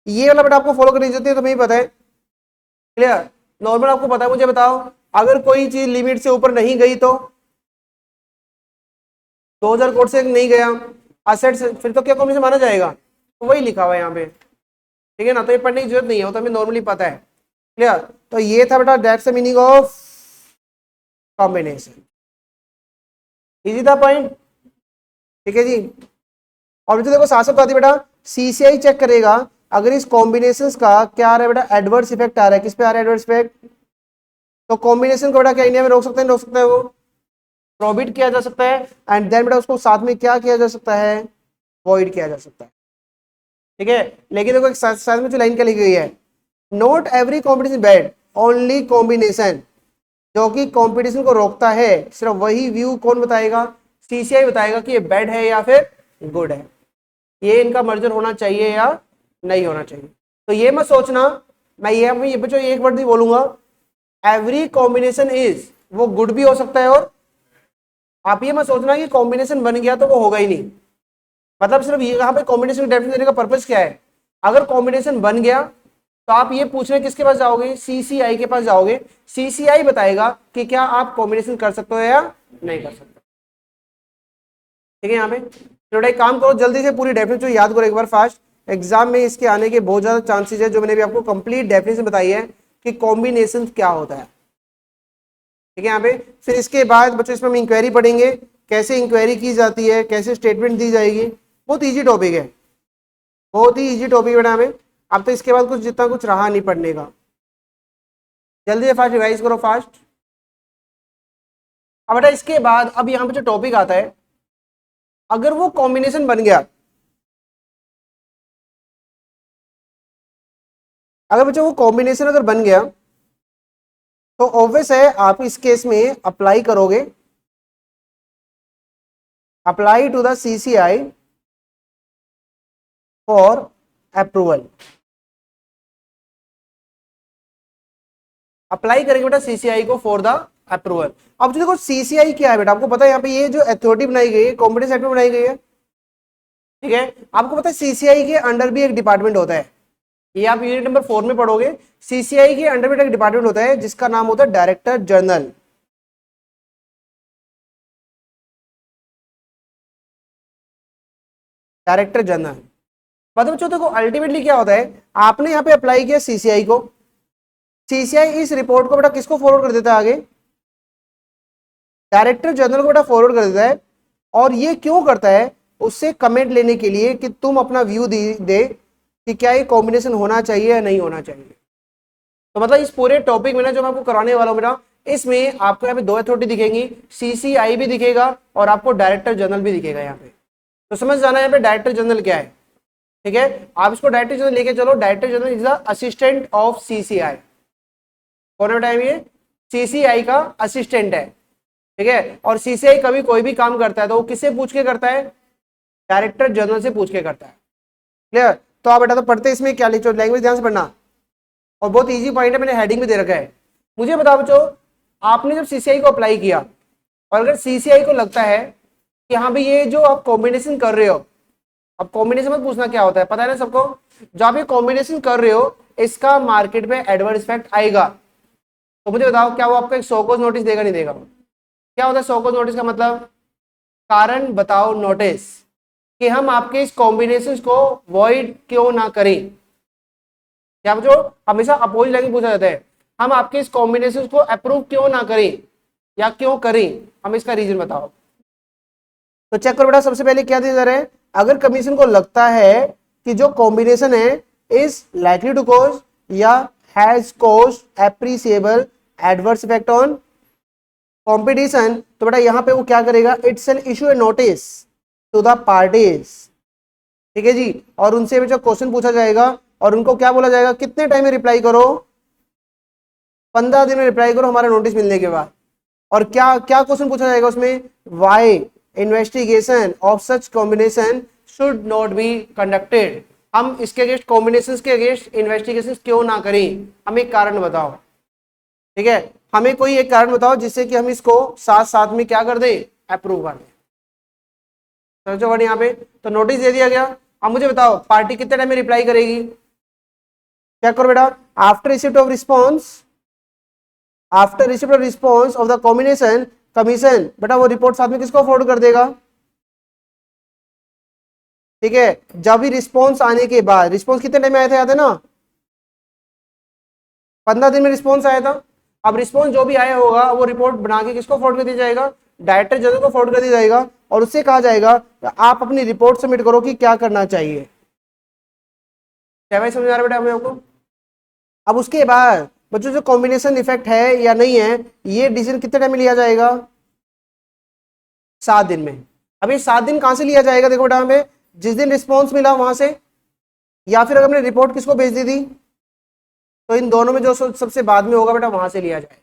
ये वाला बेटा आपको फॉलो करनी चाहिए, तो तुम्हें पता है, क्लियर? नॉर्मल आपको पता है, मुझे बताओ अगर कोई चीज लिमिट से ऊपर नहीं गई तो 2000 करोड़ से नहीं गया असेट से, फिर तो क्या कॉम्बिनेशन माना जाएगा? तो वही लिखा हुआ है यहाँ पे। ठीक है ना, तो ये पढ़ने की जरूरत नहीं है, वो तो हमें नॉर्मली पता है। क्लियर? तो ये था बेटा that's the meaning of combination. Easy था पॉइंट? ठीक है जी। और जो देखो साथ साथ बेटा सीसीआई चेक करेगा अगर इस कॉम्बिनेशन का क्या आ रहा है बेटा, एडवर्स इफेक्ट आ रहा है, किस पे आ रहा है एडवर्स इफेक्ट, तो कॉम्बिनेशन को बेटा क्या इंडिया में रोक सकते हैं, रोक सकता है वो प्रोहिबिट किया जा सकता है, एंड देन बेटा उसको साथ में क्या किया जा सकता है, वॉइड किया जा सकता है। ठीक है, लेकिन देखो एक साथ में जो लाइन क्या लिखी गई है, not every competition bad, only combination, जो कि कंपटीशन को रोकता है, सिर्फ वही व्यू कौन बताएगा, सीसीआई बताएगा कि ये बैड है या फिर गुड है, ये इनका मर्जर होना चाहिए या नहीं होना चाहिए। तो ये मत सोचना, मैं ये बच्चों एक वर्ड नहीं बोलूंगा, एवरी कॉम्बिनेशन इज, वो गुड भी हो सकता है, और आप ये मत सोचना कि कॉम्बिनेशन बन गया तो वो होगा ही नहीं। मतलब सिर्फ यहाँ पे कॉम्बिनेशन की डेफिनेशन देने का पर्पस क्या है, अगर कॉम्बिनेशन बन गया तो आप ये पूछने किसके पास जाओगे, सीसीआई के पास जाओगे, सीसीआई बताएगा कि क्या आप कॉम्बिनेशन कर सकते हो या नहीं कर सकते। ठीक है, यहाँ पे थोड़ा एक काम करो, जल्दी से पूरी डेफिनेशन याद करो एक बार फास्ट, एग्जाम में इसके आने के बहुत ज्यादा चांसेस है, जो मैंने भी आपको कंप्लीट डेफिनेशन बताई है कि कॉम्बिनेशन क्या होता है। ठीक है, यहाँ पे फिर इसके बाद बच्चों इसमें हम इंक्वायरी पढ़ेंगे, कैसे इंक्वायरी की जाती है, कैसे स्टेटमेंट दी जाएगी, बहुत ईजी टॉपिक है, बहुत ही ईजी टॉपिक बेटा हमें। अब तो इसके बाद कुछ जितना कुछ रहा नहीं पढ़ने का, जल्दी से फास्ट रिवाइज करो फास्ट। अब बेटा इसके बाद अब यहाँ पे जो टॉपिक आता है, अगर वो कॉम्बिनेशन बन गया, अगर बच्चों वो कॉम्बिनेशन अगर बन गया तो ऑब्वियस है आप इस केस में अप्लाई करोगे, apply to the CCI for approval, अप्लाई करेंगे बेटा सीसीआई को फॉर द अप्रूवल। अब जो देखो सीसीआई क्या है बेटा, आपको पता है यहाँ पे ये जो अथॉरिटी बनाई गई है, कॉम्पिटेंस एक्ट में बनाई गई है। ठीक है, आपको पता है सीसीआई के अंडर भी एक डिपार्टमेंट होता है, ये आप यूनिट नंबर 4 में पढ़ोगे, सीसीआई के अंडर में एक डिपार्टमेंट होता है जिसका नाम होता है डायरेक्टर जनरल। डायरेक्टर जनरल मतलब बच्चों देखो अल्टीमेटली क्या होता है, आपने यहाँ पे अप्लाई किया सीसीआई को, सीसीआई इस रिपोर्ट को बेटा किसको फॉरवर्ड कर देता है आगे, डायरेक्टर जनरल को बेटा फॉरवर्ड कर देता है, और ये क्यों करता है, उससे कमेंट लेने के लिए कि तुम अपना व्यू दे कि क्या ये कॉम्बिनेशन होना चाहिए या नहीं होना चाहिए। तो मतलब इस पूरे टॉपिक में ना जो मैं आपको कराने वाला हूं बेटा, इसमें आपको यहाँ पे दो अथॉरिटी दिखेंगी, सीसीआई भी दिखेगा और आपको डायरेक्टर जनरल भी दिखेगा यहाँ पे। तो समझ जाना यहाँ पे डायरेक्टर जनरल क्या है। ठीक है, आप इसको डायरेक्टर जनरल लेके चलो, director general is the assistant of CCI. कौन टाइम ये सीसीआई का असिस्टेंट है। ठीक है, और सीसीआई कभी कोई भी काम करता है तो वो किससे पूछ के करता है, डायरेक्टर जनरल से पूछ के करता है। क्लियर, तो आप बेटा तो पढ़ते इसमें क्या लिखो, लैंग्वेज ध्यान से पढ़ना, और बहुत इजी पॉइंट है, मैंने हेडिंग भी दे रखा है। मुझे बताओ बच्चों, आपने जब सीसीआई को अप्लाई किया और अगर सीसीआई को लगता है कि हाँ भाई ये जो आप कॉम्बिनेशन कर रहे हो, अब कॉम्बिनेशन मत पूछना क्या होता है, पता है ना सबको, जो आप ये कॉम्बिनेशन कर रहे हो इसका मार्केट में एडवर्स इफेक्ट आएगा, तो मुझे बताओ क्या वो आपको एक शोकॉज नोटिस देगा नहीं देगा। क्या होता है शोकॉज नोटिस का मतलब, कारण बताओ नोटिस, कि हम आपके इस कॉम्बिनेशन को वॉइड क्यों ना करें। क्या बच्चों, हमेशा अपोजिट लैंग्वेज पूछा जाता है, हम आपके इस कॉम्बिनेशन को अप्रूव क्यों ना करें या क्यों करें, हम इसका रीजन बताओ। तो चेक करो बेटा, सबसे पहले क्या दिया जा रहा है, अगर कमीशन को लगता है कि जो कॉम्बिनेशन है इज लाइकली टू कॉज या has caused appreciable adverse effect on competition, तो बेटा यहां पे वो क्या करेगा, it's an issue a notice to the parties. ठीक है जी, और उनसे जो क्वेश्चन पूछा जाएगा और उनको क्या बोला जाएगा, कितने टाइम में रिप्लाई करो, 15 दिन में रिप्लाई करो हमारा नोटिस मिलने के बाद। और क्या क्या क्वेश्चन पूछा जाएगा उसमें, why investigation of such combination should not be conducted, हम इसके अगेंस्ट कॉम्बिनेशंस के अगेंस्ट इन्वेस्टिगेशन क्यों ना करें, हमें एक कारण बताओ। ठीक है, हमें कोई एक कारण बताओ जिससे कि हम इसको साथ साथ में क्या कर दें, अप्रूव कर दें। समझो वर्ड यहाँ पे, तो नोटिस दे दिया गया। अब मुझे बताओ पार्टी कितने टाइम में रिप्लाई करेगी, क्या करो बेटा, after receipt of response, after receipt of response of the combination commission, बेटा वो रिपोर्ट साथ में किसको फॉरवर्ड कर देगा। ठीक है, जब भी रिस्पॉन्स आने के बाद, रिस्पॉन्स कितने टाइम में आया था याद है ना, 15 दिन में रिस्पॉन्स आया था। अब रिस्पॉन्स जो भी आया होगा वो रिपोर्ट बना के किसको फॉरवर्ड कर दिया जाएगा, डायरेक्टर जनरल को फॉरवर्ड कर दिया जाएगा, और उससे कहा जाएगा आप अपनी रिपोर्ट सबमिट करो कि क्या करना चाहिए। क्या भाई समझ आ रहा है बेटा हम लोग को? अब उसके बाद बच्चों जो कॉम्बिनेशन इफेक्ट है या नहीं है, ये डिसीजन कितने टाइम में लिया जाएगा? 7 दिन में। अब ये 7 दिन कहां से लिया जाएगा? देखो बेटा हमें जिस दिन रिस्पॉन्स मिला वहां से, या फिर अगर हमने रिपोर्ट किसको भेज दी थी, तो इन दोनों में जो सबसे बाद में होगा बेटा वहां से लिया जाएगा,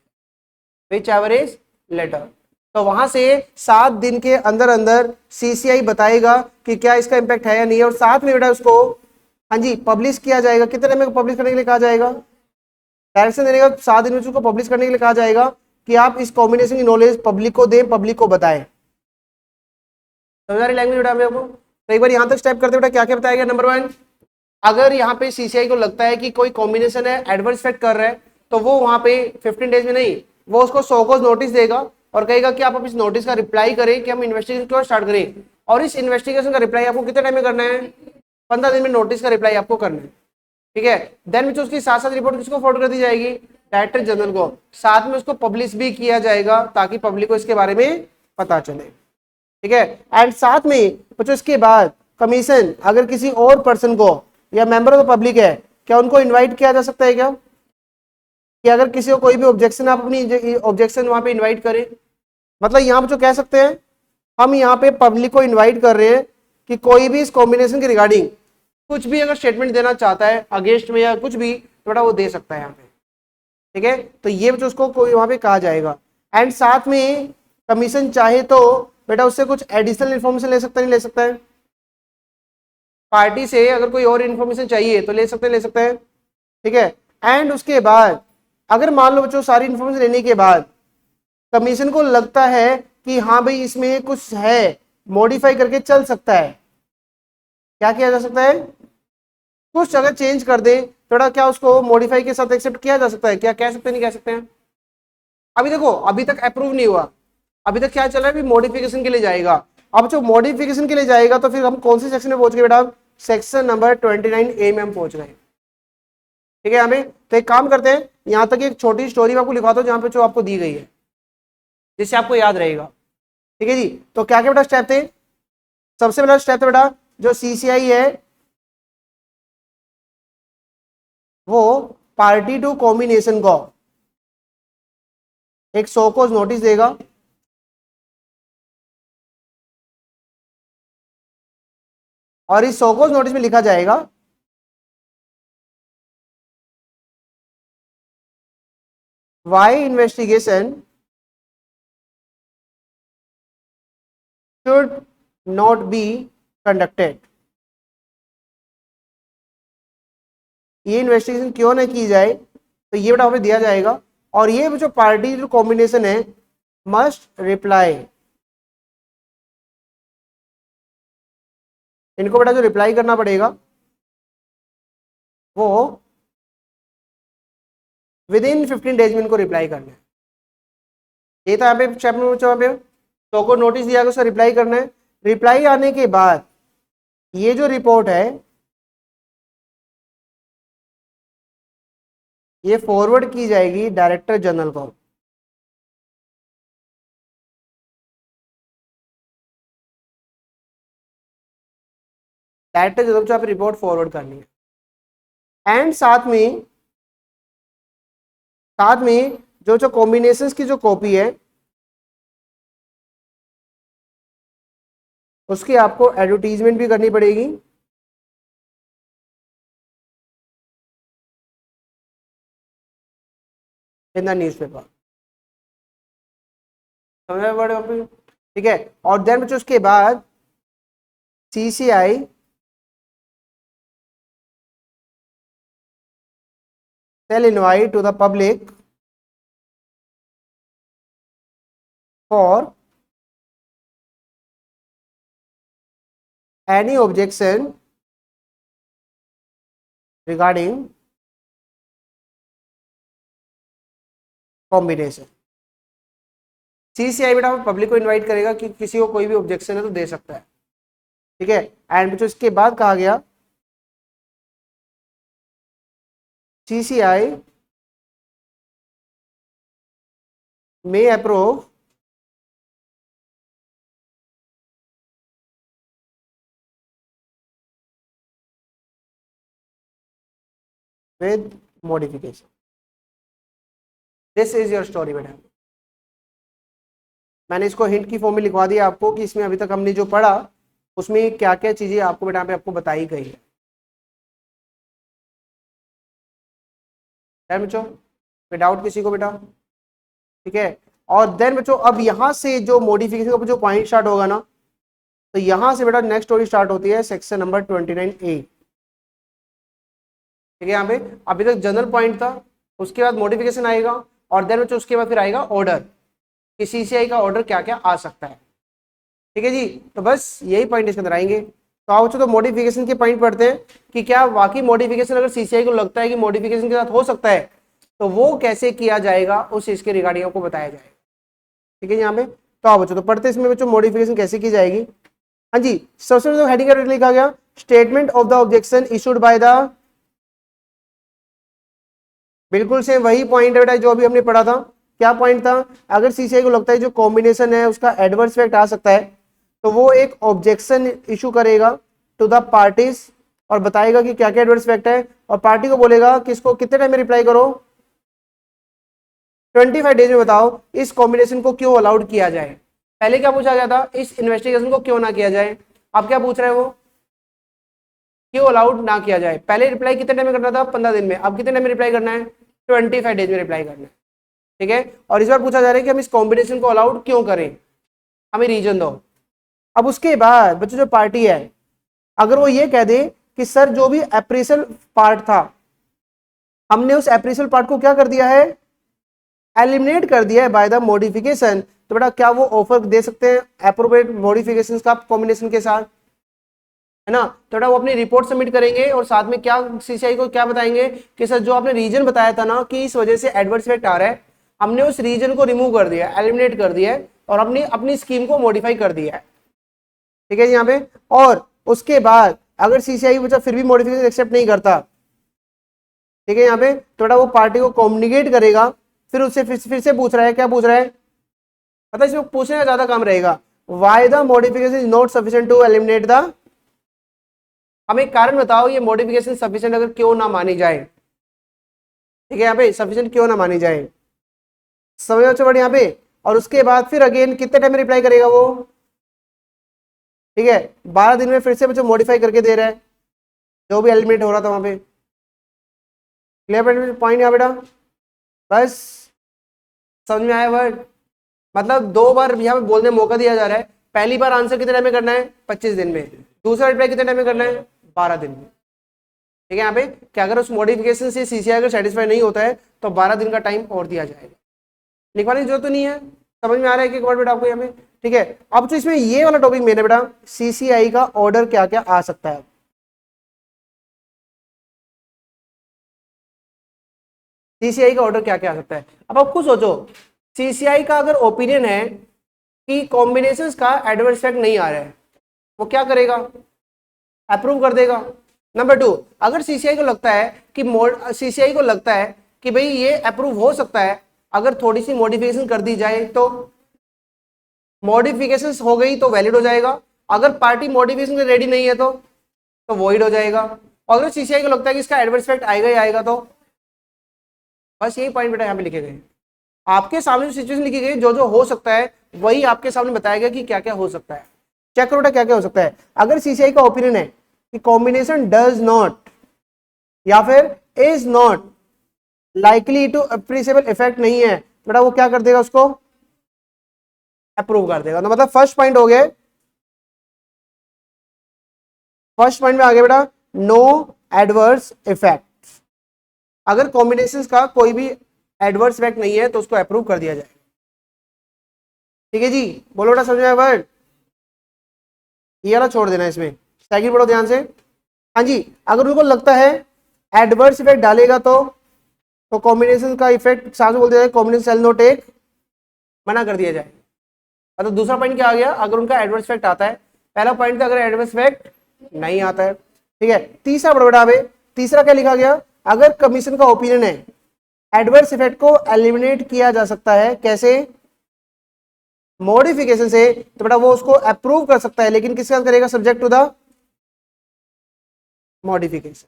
विच एवर इज लेटर। तो वहां से 7 दिन के अंदर अंदर सीसीआई बताएगा कि क्या इसका इंपैक्ट है या नहीं है, और साथ में बेटा उसको हाँ जी पब्लिश किया जाएगा। कितने टाइम में पब्लिश करने के लिए कहा जाएगा? डायरेक्शन देने का 7 दिन में उसको पब्लिश करने के लिए कहा जाएगा कि आप इस कॉम्बिनेशन की नॉलेज पब्लिक को दें, पब्लिक को बताएं। समझ आ रही लैंग्वेज बेटा मेरे को? तो एक बार यहां तक स्टेप करते बेटा क्या क्या बताया गया। नंबर 1, अगर यहाँ पे सीसीआई को लगता है कि कोई कॉम्बिनेशन है एडवर्स इफेक्ट कर रहा है, तो वो वहां पे 15 डेज में नहीं, वो उसको सो कॉज नोटिस देगा और कहेगा कि आप इस नोटिस का रिप्लाई करें कि हम इन्वेस्टिगेशन क्यों स्टार्ट करें। और इस इन्वेस्टिगेशन का रिप्लाई आपको कितने टाइम में करना है? 15 दिन में नोटिस का रिप्लाई आपको करना है। ठीक है, देन विच उसकी साथ साथ रिपोर्ट किसको फॉरवर्ड कर दी जाएगी? डायरेक्टर जनरल को। साथ में उसको पब्लिश भी किया जाएगा ताकि पब्लिक को इसके बारे में पता चले। ठीक है, एंड साथ में बच्चों इसके बाद कमीशन अगर किसी और पर्सन को या मेंबर ऑफ द पब्लिक है, क्या उनको इनवाइट किया जा सकता है क्या? कि अगर किसी को कोई भी ऑब्जेक्शन, आप अपनी ऑब्जेक्शन वहां पे इनवाइट करें। मतलब यहां पर जो कह सकते हैं, हम यहाँ पे पब्लिक को इनवाइट कर रहे हैं कि कोई भी इस कॉम्बिनेशन के रिगार्डिंग कुछ भी अगर स्टेटमेंट देना चाहता है अगेंस्ट में या कुछ भी, तो बेटा वो दे सकता है यहाँ पे। ठीक है, तो ये बच्चों उसको कोई वहां पे कहा जाएगा। एंड साथ में कमीशन चाहे तो बेटा उससे कुछ एडिशनल इन्फॉर्मेशन ले सकता है, नहीं ले सकता है? पार्टी से अगर कोई और इन्फॉर्मेशन चाहिए तो ले सकते हैं, ले सकते हैं। ठीक है, एंड उसके बाद अगर मान लो बच्चों सारी इन्फॉर्मेशन लेने के बाद कमीशन को लगता है कि हाँ भाई इसमें कुछ है, मॉडिफाई करके चल सकता है, क्या किया जा सकता है? कुछ अगर चेंज कर दे थोड़ा, क्या उसको मॉडिफाई के साथ एक्सेप्ट किया जा सकता है? क्या कह सकते हैं, नहीं कह सकते हैं? अभी देखो अभी तक अप्रूव नहीं हुआ, अभी तक क्या चल रहा है, अभी मॉडिफिकेशन के लिए जाएगा। अब जो मॉडिफिकेशन के लिए जाएगा तो फिर हम कौन से सेक्शन में पहुंच गए बेटा? सेक्शन नंबर 29A में हम पहुंच गए। ठीक है, यहाँ पे तो एक काम करते हैं, यहां तक एक छोटी स्टोरी मैं आपको लिखवाता हूँ जहां पे जो आपको दी गई है, जिससे आपको याद रहेगा। ठीक है जी, तो क्या क्या बेटा स्टेप थे? सबसे पहला स्टेप था बेटा, जो सीसीआई है वो पार्टी टू कॉम्बिनेशन को एक सो कॉज नोटिस देगा, और इस सो कॉज नोटिस में लिखा जाएगा why investigation should not be conducted. ये इन्वेस्टिगेशन क्यों ना की जाए, तो ये बेटा हमें दिया जाएगा। और ये जो पार्टी जो कॉम्बिनेशन है मस्ट रिप्लाई, इनको बेटा जो रिप्लाई करना पड़ेगा वो विद इन 15 डेज में इनको रिप्लाई करना है। ये था यहाँ पे चैप्टर पे तो को नोटिस दिया गया, उसका रिप्लाई करना है। रिप्लाई आने के बाद ये जो रिपोर्ट है ये फॉरवर्ड की जाएगी डायरेक्टर जनरल को। डायरेक्टर जनरल को आप रिपोर्ट फॉरवर्ड करनी है। एंड साथ में जो कॉम्बिनेशंस की जो कॉपी है उसकी आपको एडवर्टीजमेंट भी करनी पड़ेगी इन द न्यूज़पेपर। समझ में पड़े आप? ठीक है, और देन बच्चों उसके बाद CCI shall invite to the public for any objection regarding combination। CCI बेटा पब्लिक को इनवाइट करेगा कि किसी को कोई भी ऑब्जेक्शन है तो दे सकता है। ठीक है, एंड बच्चों इसके बाद कहा गया CCI may approve with modification. This is your story बेटा। मैंने इसको हिंट की फॉर्म में लिखवा दिया आपको कि इसमें अभी तक हमने जो पढ़ा उसमें क्या क्या चीजें आपको बेटा पे आपको बताई गई है। बच्चों कोई डाउट किसी को बेटा? ठीक है। और देन बच्चों अब यहां से जो मॉडिफिकेशन का जो पॉइंट स्टार्ट होगा ना, तो यहां से बेटा नेक्स्ट स्टोरी स्टार्ट होती है सेक्शन नंबर 29A। ठीक है। यहाँ पे अभी तक जनरल पॉइंट था, उसके बाद मॉडिफिकेशन आएगा, और देन बच्चों उसके बाद फिर आएगा ऑर्डर कि सीसीआई का ऑर्डर क्या क्या आ सकता है। ठीक है जी। तो बस यही पॉइंट इसके अंदर आएंगे। तो आओ बच्चों तो मॉडिफिकेशन के पॉइंट पढ़ते हैं कि क्या वाकई मॉडिफिकेशन अगर सीसीआई को लगता है कि मॉडिफिकेशन के साथ हो सकता है तो वो कैसे किया जाएगा, उस इसके रिगार्डिंग आपको बताया जाएगा। ठीक है यहाँ पे। तो आओ बच्चों तो पढ़ते इसमें बच्चों मॉडिफिकेशन कैसे की जाएगी। हाँ जी। सबसे पहले हेडिंग लिखा गया statement of the objection issued by the, बिल्कुल से वही पॉइंट है बेटा जो अभी हमने पढ़ा था। क्या पॉइंट था? अगर सीसीआई को लगता है जो कॉम्बिनेशन है उसका एडवर्स इफेक्ट आ सकता है तो वो एक ऑब्जेक्शन इशू करेगा टू द पार्टीज और बताएगा कि क्या क्या एडवर्स इफेक्ट है, और पार्टी को बोलेगा कि इसको कितने टाइम में रिप्लाई करो, 25 डेज में बताओ इस कॉम्बिनेशन को क्यों अलाउड किया जाए। पहले क्या पूछा गया था? इस इन्वेस्टिगेशन को क्यों ना किया जाए। अब क्या पूछ रहे हैं वो? क्यों अलाउड ना किया जाए। पहले रिप्लाई कितने टाइम में करना था? 15 दिन में। अब कितने टाइम में रिप्लाई करना है? 25 डेज में रिप्लाई करना है। ठीक है। और इस बार पूछा जा रहा है कि हम इस कॉम्बिनेशन को अलाउड क्यों करें, हमें रीजन दो। अब उसके बाद बच्चों जो पार्टी है अगर वो ये कह दे कि सर जो भी अप्रेसल पार्ट था हमने उस अप्रेसल पार्ट को क्या कर दिया है, एलिमिनेट कर दिया है बाय द मॉडिफिकेशन, तो बेटा क्या वो ऑफर दे सकते हैं अप्रोप्रिएट मॉडिफिकेशंस का कॉम्बिनेशन के साथ, है ना। तो बेटा वो अपनी रिपोर्ट सबमिट करेंगे और साथ में क्या सीसीआई को क्या बताएंगे कि सर जो आपने रीजन बताया था ना कि इस वजह से एडवर्स इफेक्ट आ रहा है, हमने उस रीजन को रिमूव कर दिया, एलिमिनेट कर दिया है और अपनी अपनी स्कीम को मॉडिफाई कर दिया है। ठीक है जी यहाँ पे। और उसके बाद अगर सीसीआई बच्चा फिर भी मॉडिफिकेशन एक्सेप्ट नहीं करता, ठीक है यहाँ पे, तो बेटा वो पार्टी को कम्युनिकेट करेगा, फिर उससे फिर से पूछ रहा है, क्या पूछ रहा है पता है, इसमें पूछने का ज्यादा काम रहेगा, why the modification is not sufficient to eliminate the, हमें कारण बताओ ये मॉडिफिकेशन सफिशिएंट अगर क्यों ना मानी जाए। ठीक है यहाँ पे सफिशिएंट क्यों ना मानी जाए, समझ अच्छा बट यहाँ पे। और उसके बाद फिर अगेन कितने टाइम में रिप्लाई करेगा वो, ठीक है 12 दिन में फिर से बच्चों मॉडिफाई करके दे रहा है जो भी एलिमिनेट हो रहा था वहां पे। क्लियर पॉइंट यहाँ बेटा? बस समझ में आया वर्ड? मतलब 2 बार यहाँ पे बोलने मौका दिया जा रहा है। पहली बार आंसर कितने टाइम में करना है? 25 दिन में। दूसरा रिप्लाई कितने टाइम में करना है? 12 दिन में। ठीक है यहाँ पे कि अगर उस मॉडिफिकेशन से सीसीआई अगर सेटिस्फाई नहीं होता है तो 12 दिन का टाइम और दिया जाएगा। लिखवाने की जरूरत तो नहीं है, समझ में आ रहा है कि एक बार बेटा आपको यहाँ पे। ठीक है। अब तो इसमें ये वाला टॉपिक मेरे बेटा सीसीआई का ऑर्डर क्या क्या आ सकता है। सीसीआई का ऑर्डर क्या क्या आ सकता है। अब आप खुद सोचो, सीसीआई का अगर ओपिनियन है कि कॉम्बिनेशंस का एडवर्स इफेक्ट नहीं आ रहा है, वो क्या करेगा? अप्रूव कर देगा। नंबर 2, अगर सीसीआई को लगता है कि सीसीआई को लगता है कि भाई ये अप्रूव हो सकता है अगर थोड़ी सी मॉडिफिकेशन कर दी जाए, तो मॉडिफिकेशन हो गई तो वैलिड हो जाएगा, अगर पार्टी मॉडिफिकेशन रेडी नहीं है तो वॉइड हो जाएगा। और अगर सीसीआई को लगता है कि इसका एडवर्स इफेक्ट आएगा ही आएगा, तो बस यही पॉइंट बेटा यहाँ पे लिखे गए। आपके सामने जो सिचुएशन लिखी गई, जो जो हो सकता है वही आपके सामने बताया गया कि क्या क्या हो सकता है। चेक करो बेटा क्या क्या हो सकता है। अगर सीसीआई का ओपिनियन है कि कॉम्बिनेशन डज नॉट या फिर is not likely to appreciable effect नहीं है, बेटा वो क्या कर देगा, उसको अप्रूव कर देगा। तो मतलब फर्स्ट पॉइंट हो गया, फर्स्ट पॉइंट में आ गया बेटा नो एडवर्स इफेक्ट। अगर कॉम्बिनेशन का कोई भी एडवर्स इफेक्ट नहीं है तो उसको अप्रूव कर दिया जाए। ठीक है जी, बोलो बेटा समझ में आया वर्ड? ये वाला छोड़ देना इसमें, सेकंड पढ़ो ध्यान से। हाँ जी, अगर उनको लगता है एडवर्स इफेक्ट डालेगा तो कॉम्बिनेशन का इफेक्ट साथ में बोल दिया जाए, कॉम्बिनेशन शैल नॉट टेक, मना कर दिया जाए। तो दूसरा पॉइंट क्या आ गया, अगर उनका एडवर्स इफेक्ट आता है। पहला पॉइंट था अगर एडवर्स इफेक्ट नहीं आता है। ठीक है, तीसरा बड़ा बेटा अबे, तीसरा क्या लिखा गया, अगर कमीशन का ओपिनियन है एडवर्स इफेक्ट को एलिमिनेट किया जा सकता है, कैसे, मॉडिफिकेशन से, तो बेटा वो उसको अप्रूव कर सकता है, लेकिन किसके साथ करेगा, सब्जेक्ट टू द मॉडिफिकेशन।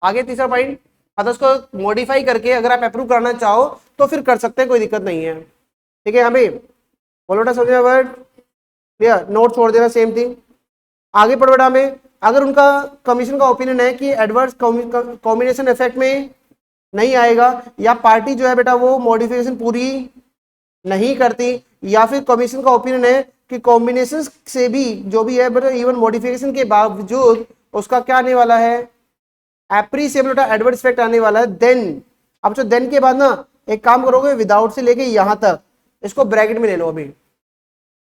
आगे तीसरा पॉइंट, मतलब उसको मॉडिफाई करके अगर आप अप्रूव कराना चाहो तो फिर कर सकते हैं, कोई दिक्कत नहीं है। ठीक है, यहाँ पे बोलो बेटा, समझे वर्ड क्लियर, नोट छोड़ देना, सेम थिंग। आगे पढ़ बेटा हमें, अगर उनका कमीशन का ओपिनियन है कि एडवर्स कॉम्बिनेशन इफेक्ट में नहीं आएगा, या पार्टी जो है बेटा वो मॉडिफिकेशन पूरी नहीं करती, या फिर कमीशन का ओपिनियन है कि कॉम्बिनेशन से भी जो भी है बेटा इवन मॉडिफिकेशन के बावजूद उसका क्या आने वाला है, एप्रीसिएबल बेटा एडवर्स इफेक्ट आने वाला है, देन अब जो देन के बाद ना एक काम करोगे, विदाउट से लेके यहां तक इसको ब्रैकेट में ले लो, अभी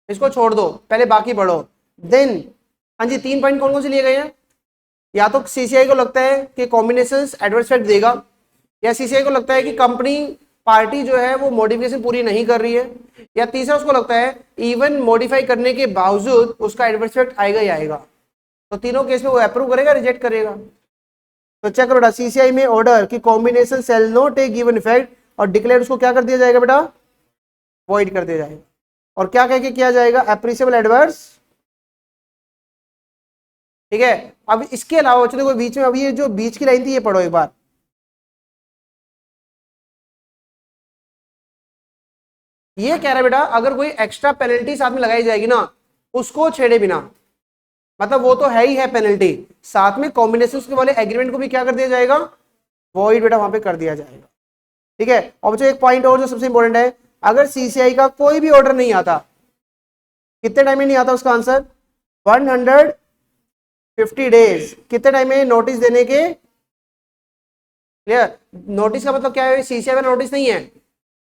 इसको छोड़ दो, पहले बाकी पढ़ो। देन हाँ जी, 3 पॉइंट कौन कौन से लिए गए हैं, या तो सीसीआई को लगता है कि कॉम्बिनेशन एडवर्स इफेक्ट देगा, या सीसीआई को लगता है कि कंपनी पार्टी जो है वो मॉडिफिकेशन पूरी नहीं कर रही है, या तीसरा उसको लगता है इवन मॉडिफाई करने के बावजूद उसका एडवर्स इफेक्ट आएगा ही आएगा। तो तीनों केस में वो अप्रूव करेगा, रिजेक्ट करेगा। तो चेक करो बेटा, सीसीआई में ऑर्डर कि combination shall not take given effect, और डिक्लेयर उसको क्या कर दिया जाएगा बेटा, वॉइड कर दिया जाएगा। और क्या कह के किया जाएगा, एप्रिसिएबल एडवर्स। ठीक है, अब इसके अलावा बच्चों देखो बीच में, अभी ये जो बीच की लाइन थी ये पढ़ो एक बार, ये कह रहा है बेटा अगर कोई एक्स्ट्रा पेनल्टी साथ में लगाई जाएगी ना, उसको छेड़े बिना, मतलब वो तो है ही है पेनल्टी, साथ में कॉम्बिनेशन के वाले एग्रीमेंट को भी क्या कर दिया जाएगा, वॉइड बेटा वहां पे कर दिया जाएगा। ठीक है, और बच्चों एक पॉइंट और जो सबसे इंपॉर्टेंट है, अगर सीसीआई का कोई भी ऑर्डर नहीं आता, कितने टाइम में नहीं आता, उसका आंसर 150 डेज। कितने टाइम में नोटिस देने के, क्लियर, नोटिस का मतलब क्या है, सीसीआई वाला नोटिस नहीं है,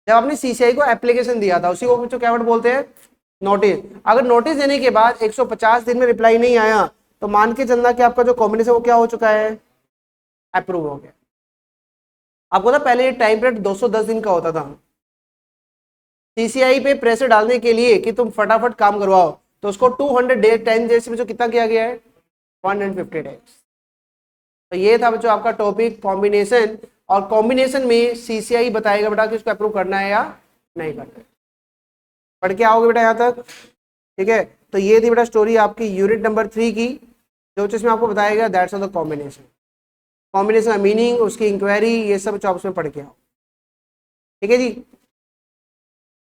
जब आपने सीसीआई को एप्लीकेशन दिया था उसी को बच्चों क्या वर्ड बोलते हैं, नोटिस। अगर नोटिस देने के बाद 150 दिन में रिप्लाई नहीं आया तो मान के चलना कि आपका जो कॉम्बिनेशन वो क्या हो चुका है, अप्रूव हो गया। आपको ना पहले ये टाइम पीरियड 210 दिन का होता था सीसीआई पे प्रेशर डालने के लिए कि तुम फटाफट काम करवाओ, तो उसको 200 डेज 10 डेज में जो कितना किया गया है, 150 डेज। तो ये था बच्चों आपका टॉपिक कॉम्बिनेशन, और कॉम्बिनेशन में सीसीआई बताएगा बेटा कि उसको अप्रूव करना है या नहीं करना है। पढ़ के आओगे बेटा यहाँ तक, ठीक है। तो ये थी बेटा स्टोरी आपकी यूनिट नंबर 3 की, जो जिसमें आपको बताया गया that's of the combination, combination का मीनिंग, उसकी इंक्वायरी, ये सब आप उसमें पढ़ के आओ। ठीक है जी।